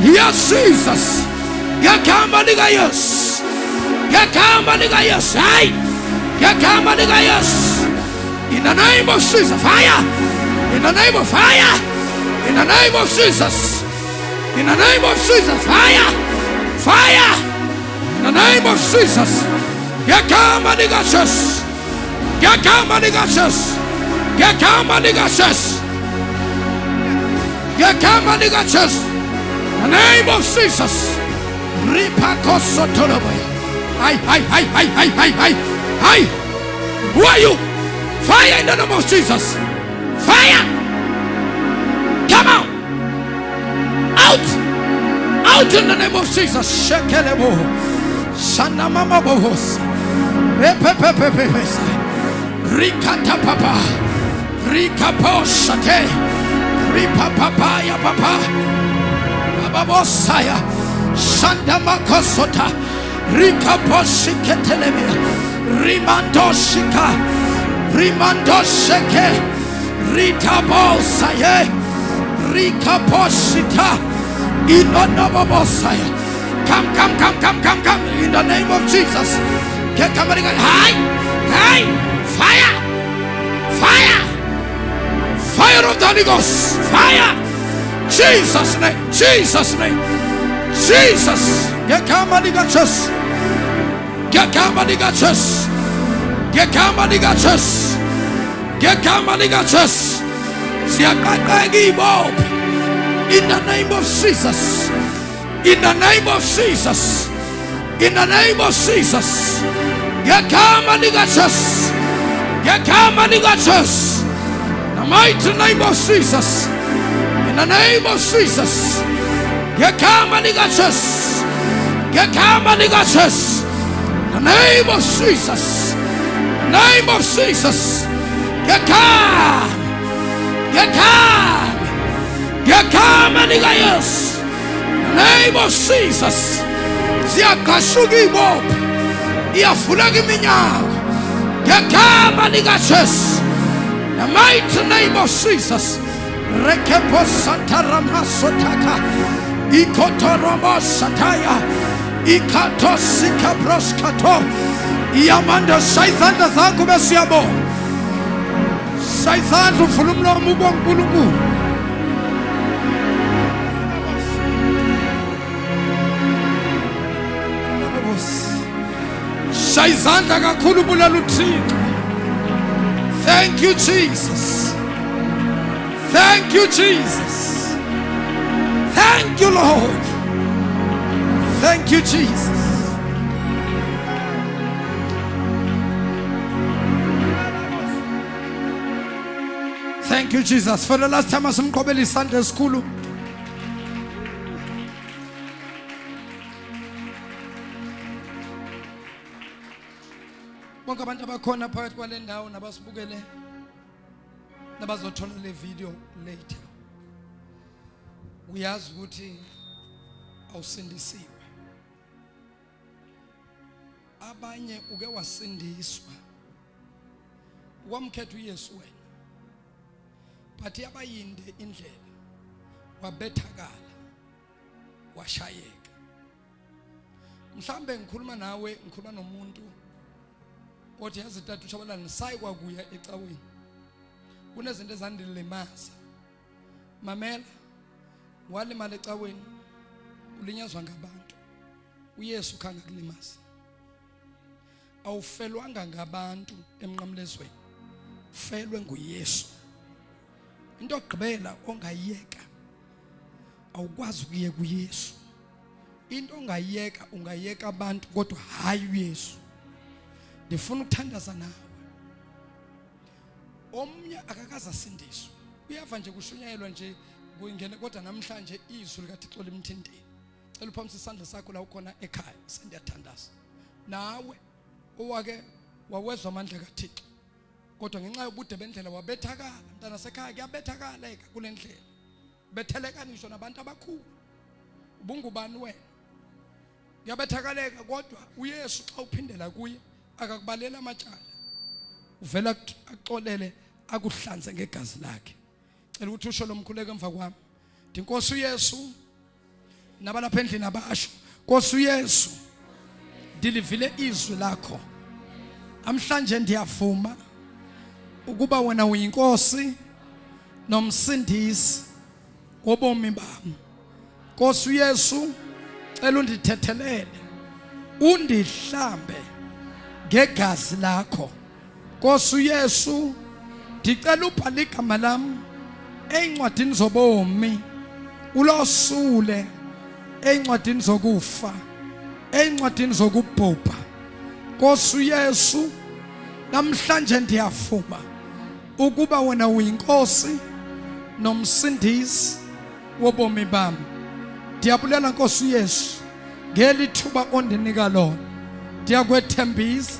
yes, Jesus. Get come and get us! Get come and get us! Hey! Get come and get us! In the name of Jesus, fire! In the name of fire! In the name of Jesus! In the name of Jesus, fire! Fire! In the name of Jesus, get come and get us! Get come and get us! Get come and get us! Get come and get us! In the name of Jesus, Ripakosotoloboy. Hi, hi, hi, hi, hi, hi, hi, hi. Who are you? Fire in the name of Jesus. Fire. Come out. Out. Out in the name of Jesus. Shekelebo. Sanamama bohos. Repepepepesa. Rikata papa. Rikapo shate. Ripapapaya papa. Babosaya. Sandamakosota. Rika Boshika Telemia, Rimando Shika, Rimando Sheke, Rita Bosaye, Rika Boshita, Inonobosaya. Come, in the name of Jesus. Get coming again. Hey, fire, fire, fire of the Holy Ghost, fire, Jesus' name, Jesus' name, Jesus. Get come and get us. Get come and get us. Get come and get us. Get come and get us. In the name of Jesus. In the name of Jesus. In the name of Jesus. Get come and get us. Get come and get us. In the mighty name of Jesus. In the name of Jesus. Get come and get us. Get come and get us. In the name of Jesus. In the name of Jesus. Get come. Get come. Get come and get us. In the name of Jesus. Ziakashugi bob. Iafulagi minyak. Get come and get us. In the mighty name of Jesus. Rekepo Santa Ramasotaka. Ikotoromo Sataya. Ikato Sikabroskato. Iamanda Saizanda Zaku Besiabo. Saizandu Fulumno Mubong Bulugu. Saizanda Gakulubula Lutsi. Thank you, Jesus. Thank you, Jesus. Thank you, Lord. Thank you, Jesus. Thank you, Jesus. For the last time, I am going to Sunday school. Bonke abantu abakhona phakathi kwale ndawo nabasibukele nabazothola le video later. Uyazi ukuthi awusindisiwe. Abanye uke wasindiswa. Wamkhetha uYesu wena. But yabayinde indlela. Wabethakala. Washayeka. Mhlambe ngikhuluma nawe, ngikhuluma nomuntu othi yazi tathu shabalana sayi kwakuya ecaweni. Kunezinto ezandilimaza. Mamela walimala ecaweni ulinyazwa ngabantu. uYesu khanga kulimaza. Awufelwanga ngabantu emnqamlezweni, ufelwe nguYesu. Into ogqibela ongayiyeka, awukwazi ukuyeka uYesu. Into ongayiyeka, ungayeka abantu kodwa hayi uYesu. Ndifuna ukuthandaza nawe. Omnye akakaze asindiswe, uyava nje kushunyayelwa nje kungena, kodwa namhlanje izwi likaThixo limthintile. Cela uphakamisa isandla sakho la ukhona ekhaya, sendiyathandaza. Nawe owake wawezwa amandla kaThixo, kodwa ngenxa yobude bendlela wabethakala. Mntana sekhaya kuyabethakaleka kule ndlela, betheleka nisho nabantu abakhulu. Ubungubani wena? Kuyabethakaleka, kodwa uYesu xa uphindela kuye akakubalela amacala, uvela akuxolele, akuhlanze ngegazi lakhe. Cela ukuthi usho lo mkhuleko emva kwami. Inkosi uYesu, nabalapha endlini abasho, Nkosi uYesu, dilivile izwi lakho. Namhlanje ndiyavuma ukuba wena uyinkosi nomsindisi wobomi bami. Nkosi uYesu, cela undithethelele, undihlambe ngegazi lakho. Nkosi uYesu, ndicela ubhale igama lami eincwadini zobomi, ulosule eincwadini zokufa, eincwadini zokubhubha. Nkosi uYesu, namhlanje ndiyavuma ukuba wena uyinkosi nomsindisi wobomi bami. Ndiyabulela Nkosi uYesu ngelithuba ondinika lona. Ndiyakwethembisa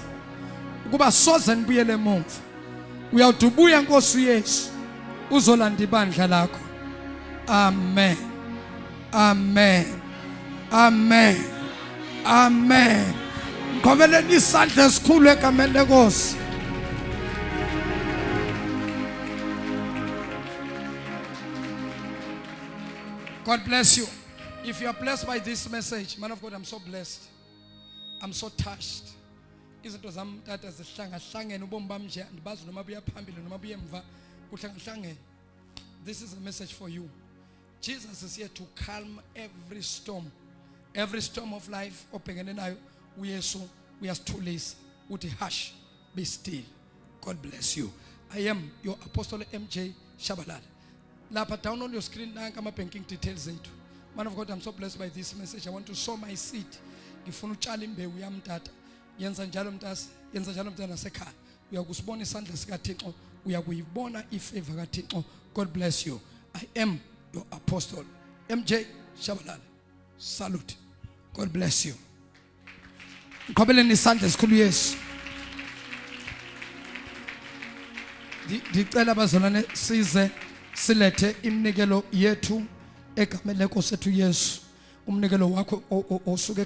ukuba soze nibuyele emuva. Uyawudubuya Nkosi uYesu uzolanda ibandla lakho. Amen. Amen. Amen. Amen. Ngibeleni isandla esikhulu egameni leNkosi. God bless you. If you are blessed by this message, man of God, I'm so blessed. I'm so touched. Izinto zami tata zihlangahlangene ubomi bami nje andibazi noma buya phambili noma buya emva kuhlangahlangene. This is a message for you. Jesus is here to calm every storm. Every storm of life obhekene nayo uYesu uyasithulisa uthi hush, be still. God bless you. I am your apostle MJ Shabalala. Lapha down on your screen nanka ama banking details zethu. Man of God, I'm so blessed by this message. I want to sow my seed. Ngifuna utshala imbewu yami tata. Yenza njalo mntasi, yenza njalo mntana sekhaya. Uyakusibona isandla sikaThixo, uyakuyibona ifavor kaThixo. God bless you. I am your apostle MJ Shabalala. Salute. God bless you. Ngqobeleni isandla esikhulu Yesu. Ndicela bazalwane size silethe iminikelo yethu egameni leNkosi yethu Yesu. Umnikelo wakho osuke